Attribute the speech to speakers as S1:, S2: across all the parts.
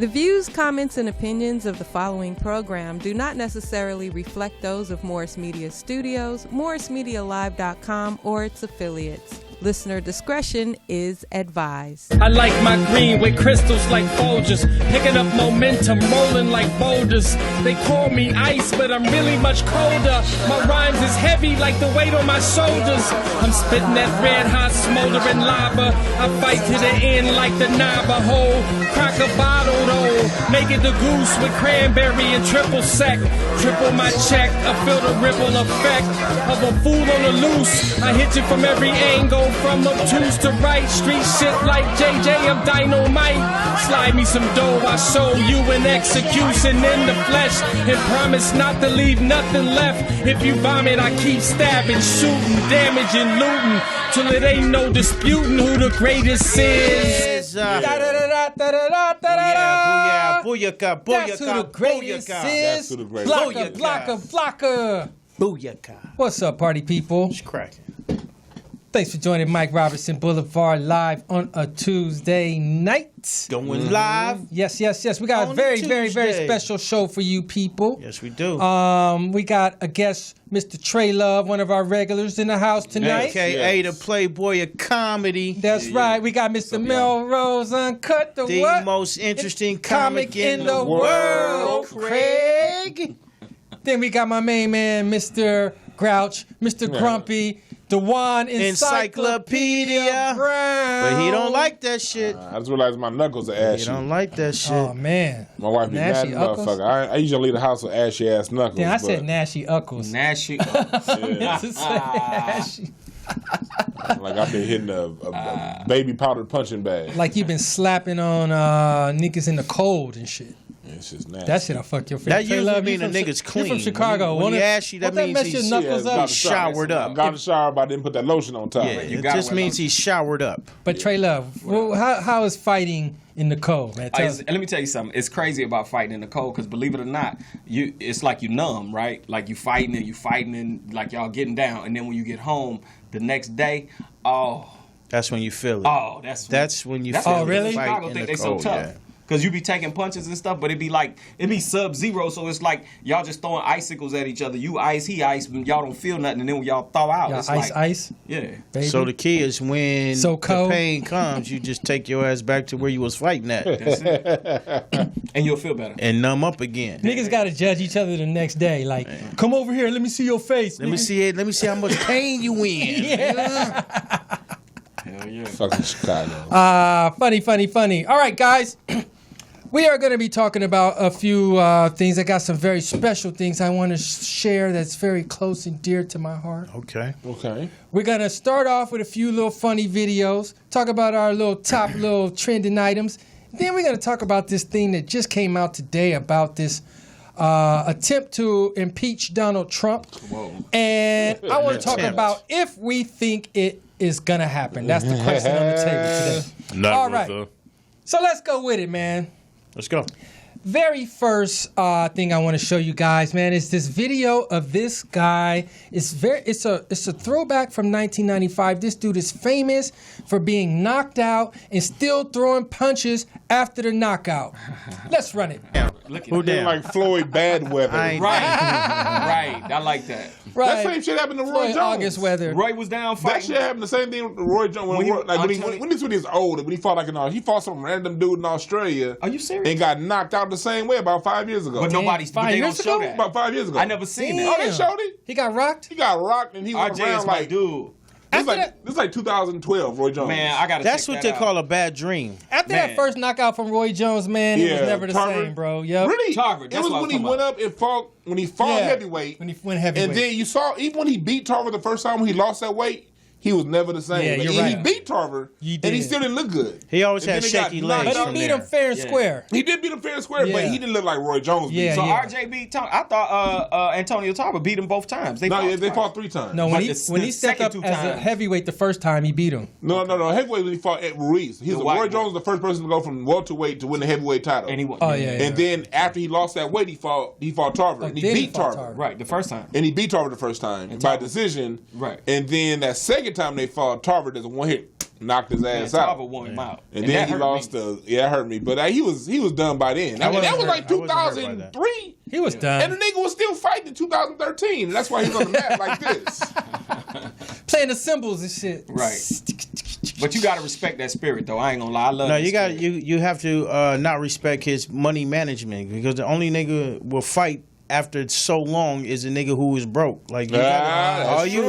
S1: The views, comments, and opinions of the following program do not necessarily reflect those of Morris Media Studios, MorrisMediaLive.com, or its affiliates. Listener discretion is advised.
S2: I like my green with crystals like Folgers, picking up momentum, rolling like boulders. They call me ice, but I'm really much colder. My rhymes is heavy like the weight on my shoulders. I'm spitting that red hot smoldering lava. I fight to the end like the Navajo. Crack a bottle though, make it the goose with cranberry and triple sec. Triple my check, I feel the ripple effect of a fool on the loose. I hit you from every angle. From obtuse to right, street shit like JJ, I'm dynamite. Slide me some dough, I show you an execution in the flesh. And promise not to leave nothing left. If you vomit, I keep stabbing, shooting, damaging, looting. Till it ain't no disputing who the greatest is.
S3: Booyaka,
S1: That's who the greatest is. Flocka.
S3: Booyaka.
S1: What's up, party people?
S3: It's cracking.
S1: Thanks for joining Mike Robertson Blvd live on a Tuesday night.
S3: Going live.
S1: Yes. We got a very special show for you people.
S3: Yes, we do.
S1: We got a guest, Mr. Trey Love, one of our regulars in the house tonight.
S3: AKA the Playboy of comedy.
S1: That's right. We got Mr. Mellroz Uncut,
S3: the most interesting comic in the world, Craig.
S1: Then we got my main man, Mr. Grouch, Mr. Grumpy, Dwann Encyclopedia Brown.
S3: But he don't like that shit.
S4: I just realized my knuckles are ashy.
S3: He don't like that shit.
S1: Oh, man.
S4: My wife be mad motherfucker. I usually leave the house with ashy ass knuckles.
S1: Yeah, I said nashy uckles.
S5: Nashy.
S1: Nashy.
S4: Like I've been hitting a baby powder punching bag.
S1: Like you've been slapping on niggas in the cold and shit.
S4: It's just nasty.
S1: That shit'll fuck your face.
S3: That usually mean a nigga's clean.
S1: You from Chicago.
S3: When he ashy, that means he's showered up.
S4: Got in the shower, but I didn't put that lotion on top.
S3: Yeah, it just means he's showered up.
S1: But Trey Love, how is fighting in the cold, man?
S5: Let me tell you something. It's crazy about fighting in the cold because believe it or not, it's like you numb, right? Like you fighting and like y'all getting down, and then when you get home the next day,
S3: that's when you feel it. That's when you feel it.
S1: Oh, really?
S5: Chicago think they so tough. Yeah. Cause you be taking punches and stuff, but it be sub-zero, so it's like y'all just throwing icicles at each other. You ice, he ice, and y'all don't feel nothing, and then when y'all thaw out,
S1: y'all
S5: it's
S1: ice.
S5: Yeah.
S1: Baby.
S3: So the key is when the pain comes, you just take your ass back to where you was fighting at.
S5: That's it. And you'll feel better.
S3: And numb up again.
S1: Niggas gotta judge each other the next day. Like, come over here, let me see your face.
S3: Let me see it. Let me see how much pain you in.
S1: Yeah.
S5: Hell yeah.
S4: Fucking Chicago.
S1: Funny. All right, guys. We are going to be talking about a few things. I got some very special things I want to share that's very close and dear to my heart.
S3: Okay.
S1: We're going to start off with a few little funny videos, talk about our top little trending items. Then we're going to talk about this thing that just came out today about this attempt to impeach Donald Trump.
S5: Whoa.
S1: And I want to talk about if we think it is going to happen. That's the question on the table today. All right. So let's go with it, man.
S3: Let's go.
S1: Very first thing I want to show you guys, man, is this video of this guy. It's a throwback from 1995. This dude is famous for being knocked out and still throwing punches after the knockout. Let's run it.
S4: Who did like Floyd Badweather?
S5: Right. I like that.
S4: Right. That same shit happened to Roy Jones.
S1: August weather.
S5: Roy was down fighting.
S4: That shit happened the same thing to Roy Jones when he was older. When he fought he fought some random dude in Australia.
S5: Are you serious?
S4: And got knocked out the same way about 5 years ago.
S5: But they don't show that.
S4: About 5 years ago.
S5: I never seen that.
S4: Oh, they showed it.
S1: He got rocked.
S4: He got rocked and he was around like
S5: dude.
S4: This is like 2012, Roy Jones.
S5: Man, I gotta.
S3: That's what they call a bad dream.
S1: After that first knockout from Roy Jones, man, it was never the same, bro. Yep.
S4: Really?
S5: Tarver,
S4: it was when he went up and fought. When he fought heavyweight.
S1: When he went heavyweight.
S4: And then you saw even when he beat Tarver the first time when he lost that weight. He was never the same.
S1: Yeah, you're right.
S4: He beat Tarver, and he still didn't look good.
S3: He always had shaky legs.
S1: But he beat him fair and square.
S4: He did beat him fair and square, but he didn't look like Roy Jones.
S1: Yeah,
S5: so RJ beat Tony. I thought Antonio Tarver beat him both times. They
S4: fought 3 times.
S1: No, when he stepped up as a heavyweight the first time, he beat him.
S4: No. Heavyweight when he fought at Ruiz. Roy Jones was the first person to go from welterweight to win the heavyweight title.
S5: And he won.
S4: And then after he lost that weight, he fought Tarver. And he beat Tarver.
S5: Right, the first time.
S4: And he beat Tarver the first time by decision.
S5: Right.
S4: And then that second time they fought, Tarver does a one hit. knocked his ass
S5: Tarver
S4: out.
S5: wore him out.
S4: And then he lost it hurt me. But he was done by then. That was like 2003.
S1: He was done.
S4: And the nigga was still fighting in 2013. And that's why he was on the mat like this.
S1: Playing the cymbals and shit.
S5: Right. But you gotta respect that spirit, though. I ain't gonna lie. I love.
S3: No, you have to not respect his money management, because the only nigga will fight after so long is a nigga who is broke. Like you all you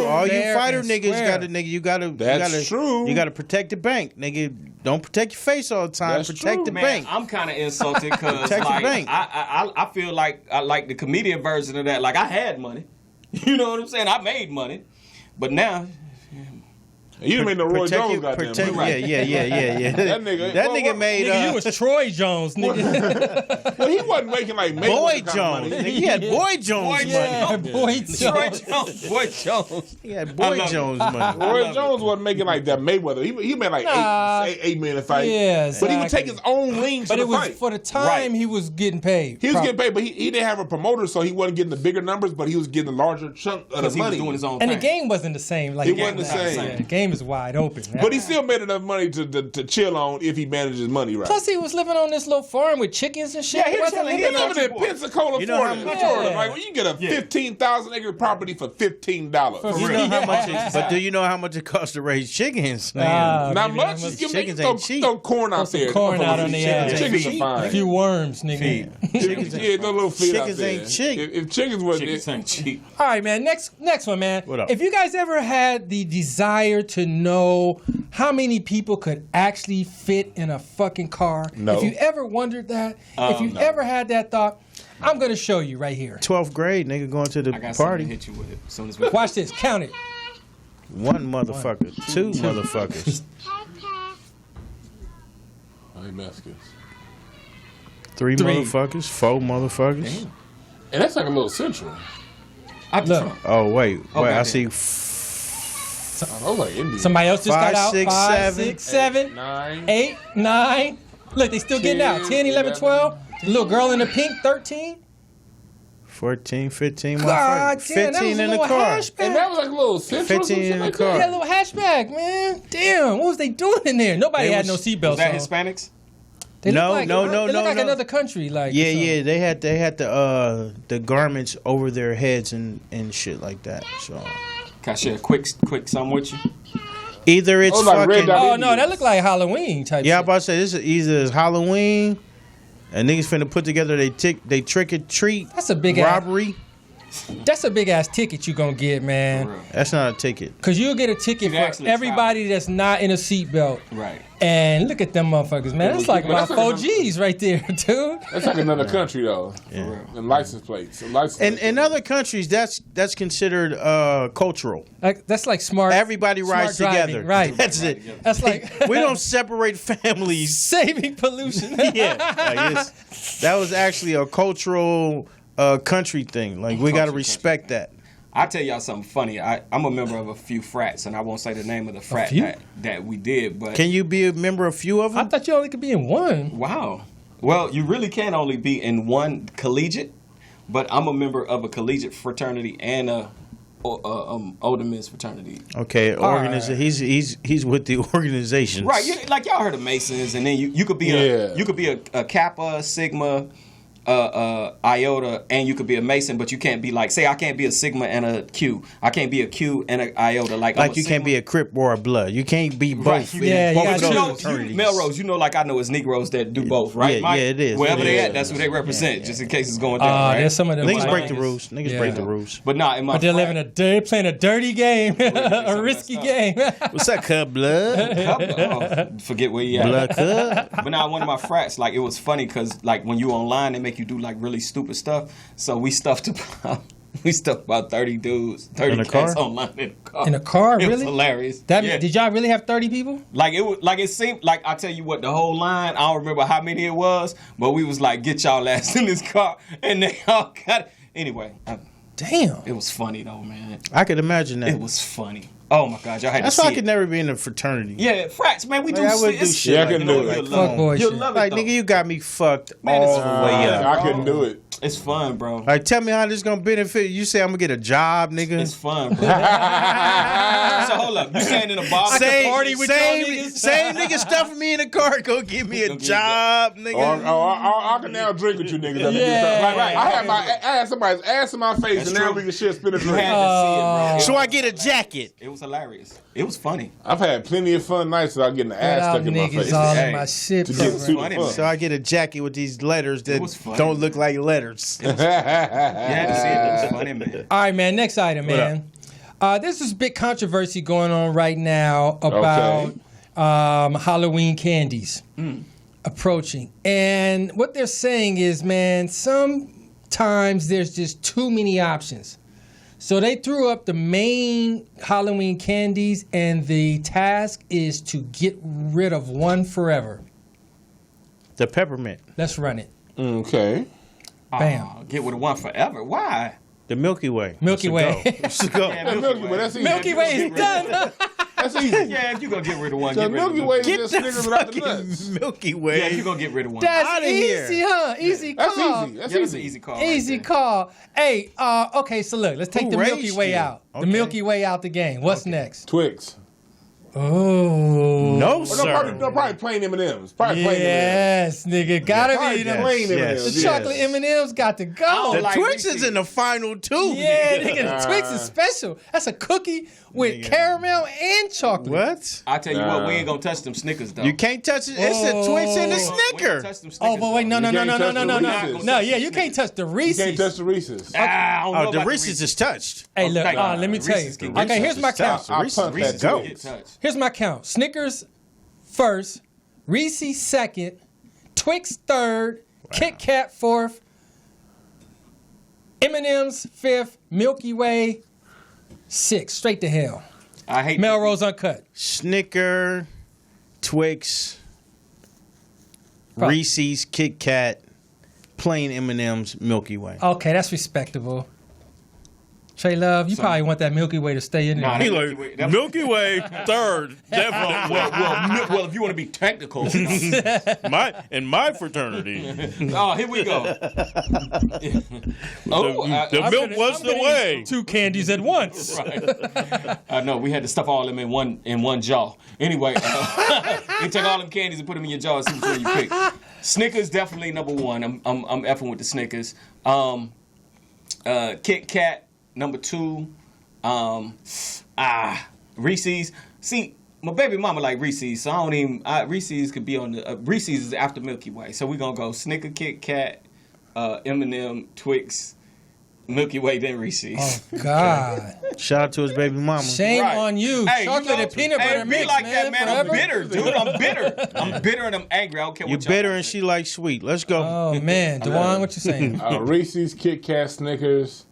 S3: fighter niggas you gotta protect the bank, nigga. Don't protect your face all the time. Protect the bank.
S5: I'm kind of insulted because like I feel like I like the comedian version of that. Like I had money, you know what I'm saying? I made money, but now.
S4: You didn't make no Roy Jones goddamn money.
S3: Yeah. That nigga made.
S1: Nigga, you was Troy Jones, nigga.
S4: Well, he wasn't making like
S3: Boy Jones. Nigga, he had Boy Jones money.
S1: Boy Jones.
S5: Boy Jones.
S3: He had Boy Jones money.
S4: Roy Jones wasn't making like that Mayweather. He made like $8 million a fight.
S1: Yeah,
S4: but he would take his own rings to the fight.
S1: But it was for the time he was getting paid.
S4: He was getting paid, but he didn't have a promoter, so he wasn't getting the bigger numbers, but he was getting a larger chunk of the money.
S5: He was doing his own
S1: thing.
S5: And
S1: the game wasn't the same. Like
S4: it wasn't the same.
S1: Yeah, the game is wide open.
S4: But he still made enough money to chill on if he manages money right.
S1: Plus, he was living on this little farm with chickens and shit.
S4: Yeah, he was living in Pensacola, Florida. Like, well, you get a 15,000 acre property for $15.
S3: But do you know how much it costs to raise chickens?
S4: Not much.
S3: Chickens ain't cheap.
S4: Throw corn out there.
S1: Corn out on the ass.
S4: Chickens are fine.
S1: A few worms, nigga.
S3: Chickens ain't cheap.
S4: If chickens wasn't
S5: ain't cheap.
S1: All right, man. Next one, man.
S3: What up?
S1: If you guys ever had the desire to know how many people could actually fit in a fucking car, if you ever wondered that, if you ever had that thought, I'm going to show you right here.
S3: 12th grade, nigga, going to the party.
S5: Hit you with it as soon as we
S1: Watch this. Count it.
S3: One motherfucker. Two motherfuckers. Three motherfuckers. Four motherfuckers.
S4: Damn. And that's like a little central.
S3: Oh, wait. I see.
S1: Somebody else just got out.
S3: 5,
S1: 6, 7, 8, 9. Look, they still getting out. 10, 11, 12. The little girl in the pink, 13.
S3: 14, 15.
S1: God damn,
S3: 15 in the car.
S1: Hatchback.
S4: And that was like a little central.
S3: 15 in the car.
S1: Yeah, a little hatchback, man. Damn, what was they doing in there? Nobody had no seatbelts on.
S5: Was that Hispanics?
S1: They look like another country. Like
S3: they had the garments over their heads and shit like that. So
S5: can I share a quick sum with you?
S3: Either it's fucking.
S1: Oh no, that looked like Halloween type.
S3: Yeah, I'm about to say this is either Halloween, and niggas finna put together they trick or treat.
S1: That's a big
S3: robbery.
S1: That's a big ass ticket you gonna get, man.
S3: That's not a ticket.
S1: Cause you'll get a ticket for everybody that's not in a seatbelt.
S5: Right.
S1: And look at them motherfuckers, man. That's like about 4 G's right there, dude.
S4: That's like another country though.
S3: Yeah.
S4: And license plates.
S3: And in other countries, that's considered cultural.
S1: Like that's like smart.
S3: Everybody rides together.
S1: Right.
S3: That's it.
S1: That's like
S3: we don't separate families.
S1: Saving pollution.
S3: Yeah. That was actually a cultural country thing. Like we got to respect that.
S5: I'll tell y'all something funny. I'm a member of a few frats, and I won't say the name of the frat that we did. But
S3: can you be a member of a few of them?
S1: I thought you only could be in one.
S5: Wow. Well, you really can only be in one collegiate, but I'm a member of a collegiate fraternity and a older men's fraternity.
S3: Okay, he's with the organization.
S5: Right, like y'all heard of Masons, and then you could be a Kappa, Sigma, Iota, and you could be a Mason, but you can't be like, say I can't be a Sigma and a Q. I can't be a Q and an Iota. Like
S3: you can't be a Crip or a Blood. You can't be both.
S5: Right.
S1: Yeah,
S5: Mellroz, like I know it's Negroes that do both, right?
S3: Yeah, it is.
S5: Wherever they at, that's who they represent, just in case it's going down. Right?
S1: There's some of them.
S3: Niggas break the rules. Break the rules.
S5: But
S1: they're playing a dirty game, a risky game.
S3: What's that, Cub Blood?
S5: Forget where you at.
S3: Blood Cub.
S5: But now one of my frats, like it was funny because like when you online, they make you do like really stupid stuff. So we stuffed about 30 dudes, 30 cats online in a car.
S1: In a car,
S5: it
S1: really?
S5: Was hilarious.
S1: Did y'all really have 30 people?
S5: Like it seemed like I tell you what, the whole line. I don't remember how many it was, but we was like, get y'all ass in this car, and they all got it. Anyway,
S1: damn,
S5: it was funny though, man.
S3: I could imagine that.
S5: It was funny. Oh my God, y'all had
S3: That's
S5: to see
S3: why I could never be in a fraternity.
S5: Yeah, frats, man. We do.
S3: I would do shit.
S4: Yeah, I couldn't do it.
S1: Fuck boy
S5: You'll
S1: shit.
S5: love it,
S3: Like,
S5: though.
S3: nigga, you got me fucked
S5: Man, it's
S3: all the way up.
S4: I couldn't do it.
S5: It's fun, bro.
S3: Like, tell me how this gonna benefit. You say I'm gonna get a job, nigga.
S5: It's fun, bro. So hold up, you saying in a bar?
S3: Same nigga stuffing me in the car. Go give me a job, nigga.
S4: I can now drink with you niggas.
S5: Right.
S4: I had somebody's ass in my face,
S5: That's
S4: and now
S5: true.
S4: we can shit spin a
S5: You
S4: drink.
S5: had to see it, bro.
S3: So I get a jacket.
S5: It was hilarious. It was funny.
S4: I've had plenty of fun nights without getting the ass
S1: Without
S4: stuck in my
S1: niggas
S4: face.
S1: all in
S5: Hey,
S1: my shit,
S4: to
S1: bro.
S4: get super
S5: funny,
S4: fun.
S3: So I get a jacket with these letters that
S5: was funny,
S3: don't look like letters.
S5: You had to see it. It was funny, man.
S1: All right, man. Next item, man. There's this big controversy going on right now about Halloween candies approaching. And what they're saying is, man, sometimes there's just too many options. So they threw up the main Halloween candies, and the task is to get rid of one forever.
S3: The peppermint.
S1: Let's run it.
S4: Okay.
S1: Bam.
S5: Oh, get with the one forever. Why?
S3: The Milky Way.
S1: Milky Way.
S3: Let's go.
S5: Yeah,
S4: Milky Way, that's easy.
S1: Milky Way is done.
S4: That's easy.
S5: Yeah, if you gonna get rid of one,
S4: The
S5: get rid of
S4: Milky
S5: one.
S4: Way is
S3: Get
S4: just
S3: the
S4: Snickers without the nuts.
S3: fucking Milky Way.
S5: Yeah, if you gonna get rid of one.
S1: That's
S3: Outta
S1: easy,
S3: here.
S1: huh? Easy
S4: That's
S1: call.
S4: easy. That's
S5: Yeah, it's an
S4: easy.
S5: easy call.
S1: Easy
S5: right there.
S1: call. Hey, okay, so look, let's take
S3: Who
S1: the Milky
S3: raised
S1: Way
S3: you?
S1: out. The
S3: Okay.
S1: Milky Way out the game. What's next?
S4: Twix.
S1: Oh.
S3: No,
S4: Well,
S3: sir.
S4: probably plain M&M's. Probably plain M&M's.
S1: Yes, nigga. Gotta
S4: Probably
S1: be them.
S4: plain
S3: Yes.
S4: M&M's.
S1: The chocolate M&M's got to go.
S3: The
S5: like
S3: Twix
S5: Reese's.
S3: is in the final two.
S1: Yeah, nigga, the Twix is special. That's a cookie with caramel and chocolate.
S3: What?
S5: I tell you what, we ain't gonna touch them Snickers though.
S3: You can't touch it. It's a Twix and a
S5: We ain't
S3: Snicker.
S5: touch them Snickers,
S1: Oh, but wait, no,
S5: though.
S1: no,
S4: You
S1: no, no,
S4: can't
S1: no, no,
S4: touch
S1: no,
S4: the
S1: no.
S4: Reese's.
S1: No, yeah, you can't touch the
S4: You
S1: Reese's.
S4: can't touch the Reese's.
S5: Ah, I don't know
S3: Oh, the
S5: about
S3: Reese's is touched.
S1: Hey, look,
S5: Like,
S1: let me tell you.
S5: Reese's can
S1: Okay,
S5: get
S1: here's my
S3: Reese's
S1: count.
S3: touched.
S4: I'll
S3: Reese's
S4: punt
S5: Reese's
S4: that
S3: go.
S5: can get touched.
S1: Here's my count. Snickers first, Reese's second, Twix third, Kit Kat fourth, M&M's fifth, Milky Way sixth. Straight to hell.
S5: I hate
S1: Mellroz Uncut.
S3: Snicker, Twix,
S1: Probably.
S3: Reese's, Kit Kat, plain M&M's, Milky Way.
S1: Okay, that's respectable. Trey Love, you probably want that Milky Way to stay in there.
S5: Nah,
S3: He
S5: that
S3: like,
S5: Milky Way, that-
S3: Milky Way third, definitely.
S5: well, if you want to be technical.
S3: in my fraternity,
S5: Oh, here we go.
S3: the milk was the way.
S1: Two candies at once.
S5: Right. I know we had to stuff all them in one jar. Anyway, you take all them candies and put them in your jar and see which one you pick. Snickers definitely number one. I'm effing with the Snickers. Kit Kat number two. Reese's. See, my baby mama like Reese's, so I don't even. Reese's could be on the. Reese's is after Milky Way, so we gonna go Snicker, Kit Kat, M&M, Twix, Milky Way, then Reese's.
S1: Oh, God.
S3: Shout out to his baby mama.
S1: Shame
S5: Right.
S1: on you.
S5: Hey,
S1: Chocolate
S5: you know,
S1: and peanut butter
S5: it be
S1: mix,
S5: like
S1: man.
S5: that, man.
S1: Forever.
S5: I'm bitter, dude. I'm bitter. I'm bitter and I'm angry. I don't care
S3: You
S5: what y'all
S3: bitter
S5: think.
S3: and she like sweet. Let's go.
S1: Oh, man. Dwann, what you saying?
S4: Reese's, Kit Kat, Snickers,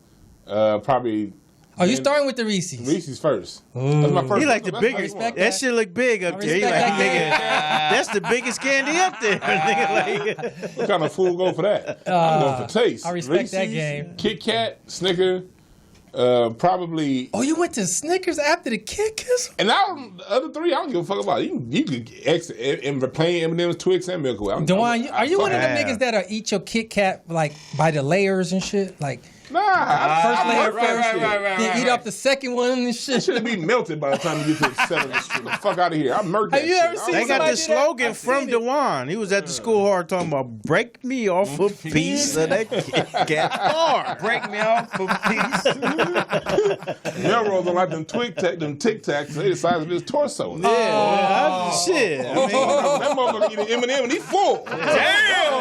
S4: probably
S1: Oh, you starting with the Reese's.
S4: Reese's first. That's my first.
S3: He like the
S4: that's my
S3: biggest.
S4: first one.
S3: That shit look big up there. He like,
S1: respect
S3: nigga,
S1: that.
S3: that's the biggest candy up there. Nigga, like,
S4: What kind of fool go for that? I'm going for taste.
S1: I respect that
S4: Reese's,
S1: game.
S4: Kit Kat, Snicker, probably.
S1: Oh, you went to Snickers after the Kit Kat?
S4: And the other three, I don't give a fuck about. You could X and plain M&M's, Twix, and Milky Way.
S1: Dwann, are you one of them
S3: Damn.
S1: niggas that'll eat your Kit Kat like by the layers and shit? Like
S4: Nah,
S1: first layer
S4: right,
S1: first,
S5: right.
S1: then eat up the second one and shit.
S4: Should be melted by the time you get to the 7th. The fuck out of here! I murked that
S1: Have you
S4: shit.
S1: ever seen
S3: they got
S1: somebody
S3: the
S1: do that?
S3: slogan
S1: I've
S3: from
S1: seen it.
S3: Dewan. He was at the school hard talking about break me off a piece of that Kit Kat bar.
S5: Break me off a piece.
S4: Mellroz don't like them Tic Tacs. They the size of his torso.
S3: Yeah, shit. I mean,
S4: That motherfucker eating M&M and he full.
S5: Damn.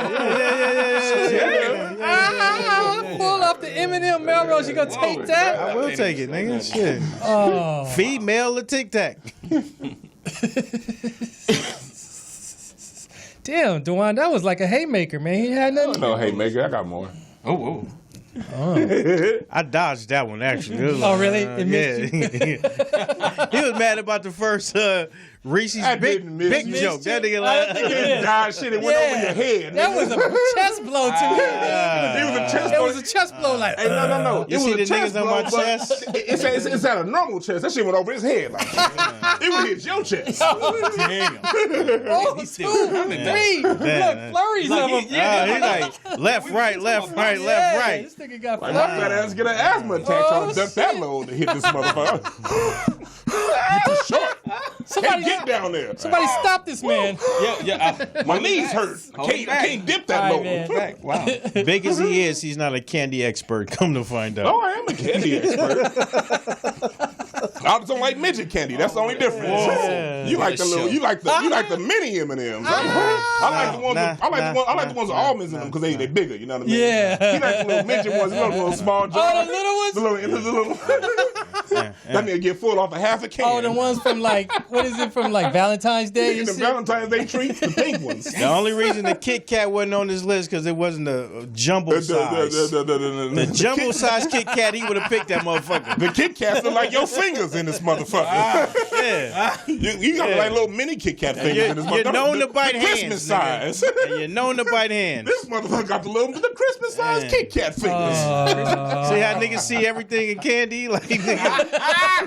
S1: Pull up the M&M Mellroz. You gonna take that?
S3: I will take it, nigga. Shit.
S1: Oh.
S3: Female or Tic Tac.
S1: Damn, Dwann, that was like a haymaker, man. He had nothing.
S4: No, hey, Maker, I got more.
S5: Oh.
S3: I dodged that one actually. It was
S1: Oh, really?
S3: like,
S1: It missed
S3: yeah. He was mad about the first Reese's big joke. That nigga
S4: like shit. It went over your head.
S1: That was a chest blow to me.
S4: It was a chest blow.
S1: It was a chest blow. Like,
S4: hey, no.
S3: You see the niggas on my chest?
S4: It's at a normal chest. That shit went over his head. Like, it would hit your chest.
S3: Damn.
S1: Oh, 2, 3. Look, flurries of them.
S3: He's like left, right.
S1: This nigga got
S4: Like,
S1: flurries.
S4: my fat ass get an asthma attack trying to duck that load to hit this motherfucker. You too short. Can't get down there.
S1: Somebody stop this man.
S4: My knees hurt. I can't dip that low.
S1: Man.
S5: Wow.
S3: Big as he is, he's not a candy expert. Come to find out.
S4: Oh, I am a candy expert. I just don't like midget candy. That's the only difference.
S3: Whoa.
S4: You like the little. You like the mini M&Ms. I like the ones with almonds in them because they bigger. You know what I mean?
S1: Yeah.
S4: You like the little midget ones. You know the little small jars.
S1: Oh, the little ones.
S4: The little. That nigga get full off of half a can.
S1: Oh, the ones from like, what is it, from like Valentine's Day?
S4: The Valentine's Day treats, the pink ones.
S3: The only reason the Kit Kat wasn't on this list because it wasn't a jumbo size. The jumbo size Kit Kat, he would have picked that motherfucker.
S4: The Kit Kats are like your fingers in this motherfucker.
S3: Yeah.
S4: You got like little mini Kit Kat fingers in this motherfucker.
S3: You're known to bite hands.
S4: Christmas size.
S3: You're known to bite hands.
S4: This motherfucker got the Christmas size Kit Kat fingers.
S3: See how niggas see everything in candy? Like niggas,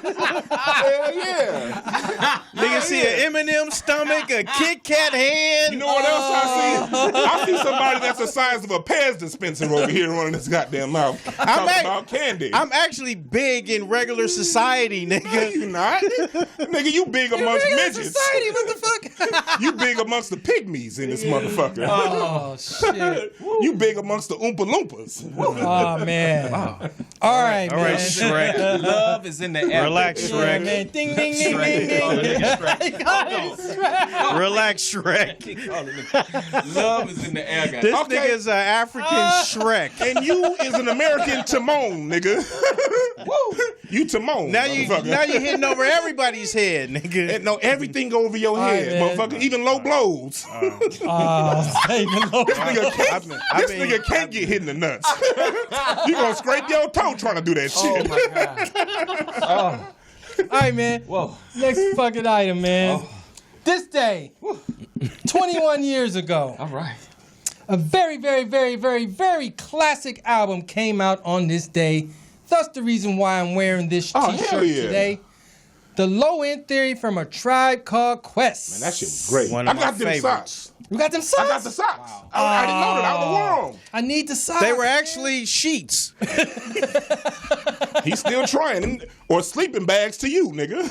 S4: Hell yeah.
S3: niggas see an M&M stomach, a Kit Kat hand.
S4: You know what else I see? I see somebody that's the size of a Pez dispenser over here running his goddamn mouth. Talking about candy.
S3: I'm actually big in regular society, nigga.
S4: You not? Nigga, you big amongst midgets.
S1: Society, what the fuck?
S4: You big amongst the pygmies in this motherfucker.
S1: Oh, shit.
S4: You big amongst the Oompa Loompas.
S1: Oh, man. Wow. All right,
S3: All
S1: man.
S3: right, Shrek.
S5: Love is in the air.
S3: Relax,
S1: Yeah,
S3: Shrek.
S1: man. Ding, ding, ding, ding, ding.
S3: Relax, Shrek.
S5: Love is in the air, guys.
S3: This nigga is an African Shrek.
S4: And you is an American Timon, nigga. Woo. You Timon,
S3: Now you hitting over everybody's head, nigga.
S4: And no, everything go over your head,
S1: man.
S4: motherfucker. Even low blows.
S1: Even low.
S4: This nigga can't get hit in the nuts. You gonna scrape your toe trying to do that shit.
S1: My God. All right, man.
S5: Whoa.
S1: Next fucking item, man. This day, 21 years ago,
S5: All right.
S1: a very, very, very, very, very classic album came out on this day. Thus the reason why I'm wearing this t-shirt today. The Low End Theory from A Tribe Called Quest.
S4: Man, that shit was great.
S3: One of
S4: I got
S3: my
S4: them
S3: favorites.
S4: socks.
S1: You got them socks?
S4: I got the socks. Wow. I didn't know that. I was the world.
S1: I need the socks.
S3: They were actually sheets.
S4: He's still trying. Or sleeping bags to you, nigga.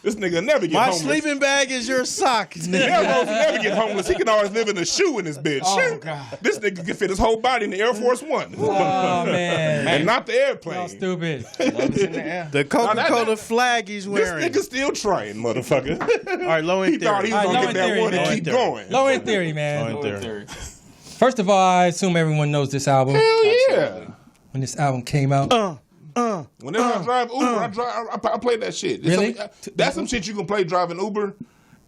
S4: This nigga never get
S3: My
S4: homeless.
S3: sleeping bag is your sock, nigga.
S4: Mellroz never get homeless. He can always live in a shoe in his bitch.
S1: Oh, God.
S4: This nigga can fit his whole body in the Air Force One.
S1: Oh, man.
S4: And not the airplane.
S1: Y'all stupid.
S5: Love is in the air.
S3: The Coca-Cola flag he's
S4: This
S3: wearing.
S4: nigga still trying, motherfucker.
S3: All right, Low End
S4: He thought
S3: Theory.
S4: he was
S1: All
S4: gonna
S1: right,
S4: get that
S1: Low
S4: one
S1: End
S4: and
S3: Theory.
S4: keep going.
S1: Low End Theory, man.
S3: Low End Theory.
S1: First of all, I assume everyone knows this album.
S4: Hell yeah.
S1: When this album came out.
S4: Whenever I drive Uber, I play that shit.
S1: Really?
S4: That's some shit you can play driving Uber,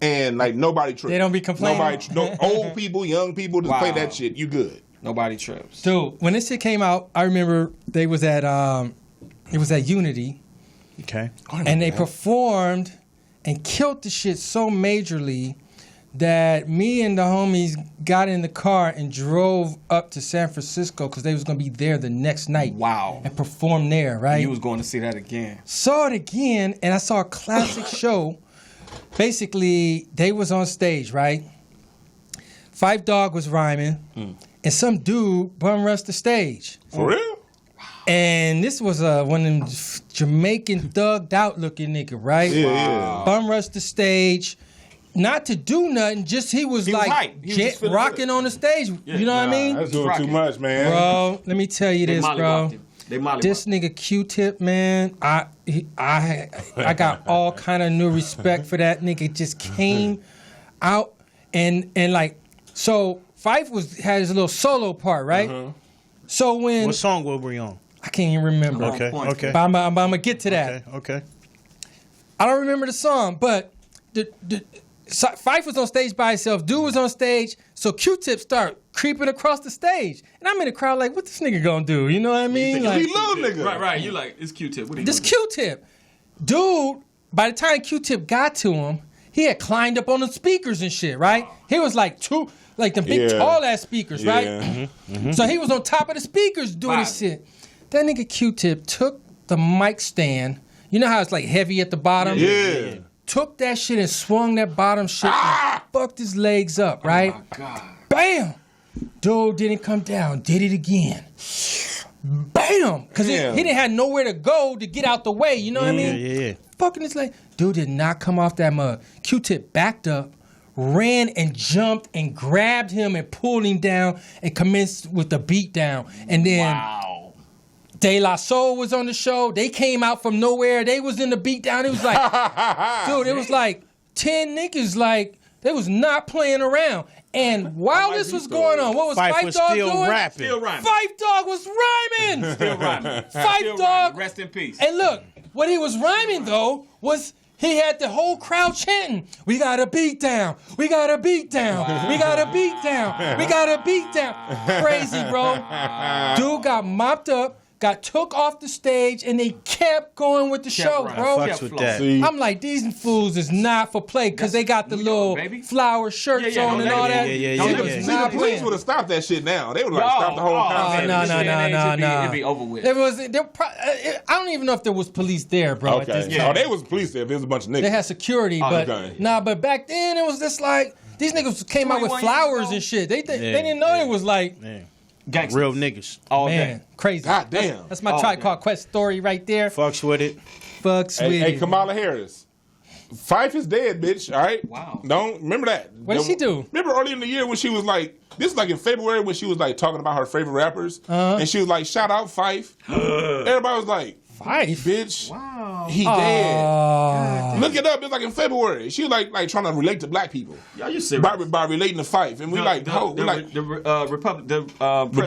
S4: and like nobody trips.
S1: They don't be complaining?
S4: Old people, young people, just play that shit. You good?
S5: Nobody trips.
S1: Dude, when this shit came out, I remember they was at it was at Unity,
S3: Okay.
S1: and they performed and killed the shit so majorly that me and the homies got in the car and drove up to San Francisco because they was gonna be there the next night.
S5: Wow.
S1: And perform there, right?
S5: You was going to see that again.
S1: Saw it again, and I saw a classic show. Basically, they was on stage, right? Five Dog was rhyming, and some dude bum rushed the stage.
S4: For real?
S1: And this was one of them Jamaican thugged out looking nigga, right?
S4: Yeah.
S1: Bum rushed the stage. Not to do nothing, just he was like
S5: hype. He was just feeling
S1: rocking on the stage. You know what I mean?
S4: That's doing too much, man.
S1: Bro, let me tell you this, bro. This
S5: nigga.
S1: nigga Q-Tip, man, I got all kind of new respect for that nigga. Just came out and like, so Fife had his little solo part, right? So when
S3: What song were we on?
S1: I can't even remember.
S3: Okay. Okay.
S1: But I'm gonna get to that.
S3: Okay.
S1: I don't remember the song, but Fife was on stage by himself. Dude was on stage, so Q-Tip start creeping across the stage, and I'm in the crowd like, "What this nigga gonna do?" You know what I mean?
S4: He little nigga.
S5: Right. You like, it's Q-Tip. What
S1: This Q-Tip, dude, by the time Q-Tip got to him, he had climbed up on the speakers and shit, right? He was like the big tall ass speakers, right? Mm-hmm. So he was on top of the speakers doing this shit. That nigga Q-Tip took the mic stand. You know how it's like heavy at the bottom?
S4: Yeah.
S1: Took that shit and swung that bottom shit and fucked his legs up, right?
S5: Oh my God.
S1: Bam! Dude didn't come down. Did it again. Bam! Because he didn't have nowhere to go to get out the way. You know what I mean?
S3: Yeah.
S1: Fucking his leg. Dude did not come off that mud. Q-Tip backed up, ran and jumped and grabbed him and pulled him down and commenced with the beat down. And then De La Soul was on the show. They came out from nowhere. They was in the beat down. It was like, dude, it was like 10 niggas like, they was not playing around. And while this was going on, what was Phife Dawg doing?
S3: Rapping.
S5: Still rhyming.
S1: Phife Dawg was rhyming.
S5: Still rhyming.
S1: Phife Dawg.
S5: Rest in peace.
S1: And look, what he was rhyming though was he had the whole crowd chanting, "We got a beat down. We got a beat down. We got a beat down. We got a beat down." Crazy, bro. Dude got mopped up, got took off the stage, and they kept going with the show, bro.
S3: Fucks with that.
S1: I'm like, these fools is not for play because they got the little flower shirts on and all that.
S3: Yeah.
S4: See, the police would have stopped that shit now. They would have stopped the whole concert.
S1: No.
S5: It'd be over with.
S1: I don't even know if there was police there, bro.
S4: Okay. Oh, they was police there. There was a bunch of niggas.
S1: They had security, but but back then it was just like these niggas came out with flowers and shit. They didn't know it was like
S5: Gangsters.
S3: Real niggas.
S5: All
S1: man,
S5: day.
S1: crazy.
S4: God damn.
S1: That's my Tribe Called Quest story right there.
S3: Fucks with it.
S1: Fucks with
S4: Hey,
S1: it.
S4: Kamala Harris. Phife is dead, bitch. All right.
S5: Wow.
S4: Don't remember that.
S1: What did she do?
S4: Remember early in the year when she was like, this is like in February when she was like talking about her favorite rappers, and she was like, "Shout out Phife." Everybody was like,
S1: Phife,
S4: bitch. Wow. He dead. Look it up. It's like in February. She was like trying to relate to black people.
S5: Y'all, you serious?
S4: By relating to Phife, and we the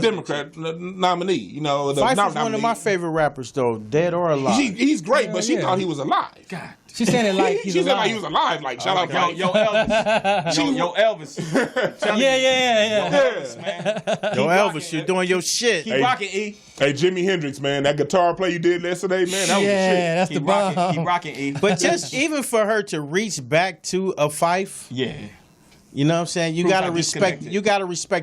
S4: Democrat nominee. You know, the
S3: Phife is one of my favorite rappers, though, dead or alive.
S4: He's great, but she thought he was alive.
S5: God.
S1: she said it like
S4: She said like he was alive. Like shout out Phife.
S5: Yo, Elvis. Yo, Elvis.
S1: Yeah.
S3: Yo, Elvis, you're doing your shit.
S5: Keep rocking, E.
S4: Hey, Jimi Hendrix, man, that guitar play you did yesterday, man, that was the shit.
S1: That's the bomb.
S5: Keep rocking, E.
S3: But just even for her to reach back to a Phife, you know what I'm saying? You gotta respect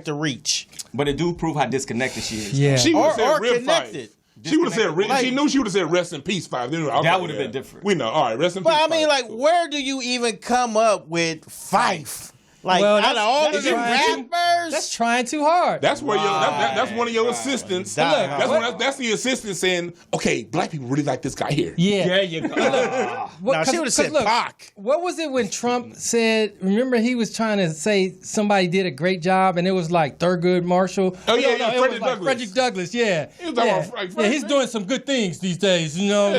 S3: the reach.
S5: But it do prove how disconnected she is.
S1: Yeah.
S4: She would have said
S3: Or
S4: real
S3: connected.
S4: Phife. She would have said, she knew she would have said rest in peace, Phife.
S5: That would have been different.
S4: We know. All right, rest in peace.
S3: But I mean,
S4: Phife.
S3: like, where do you even come up with Phife? Like, out of all the rappers,
S1: that's trying too hard.
S4: That's where that's one of your assistants. That's the assistant saying, okay, black people really like this guy here.
S1: Yeah.
S5: There you go.
S3: no, she would have said Pac.
S1: What was it when Trump said, remember he was trying to say somebody did a great job and it was like Thurgood Marshall?
S4: Oh, yeah,
S1: it
S4: Frederick
S1: was like
S4: Douglass.
S1: Frederick Douglass, yeah.
S4: He was talking about
S1: He's doing some good things these days, you know?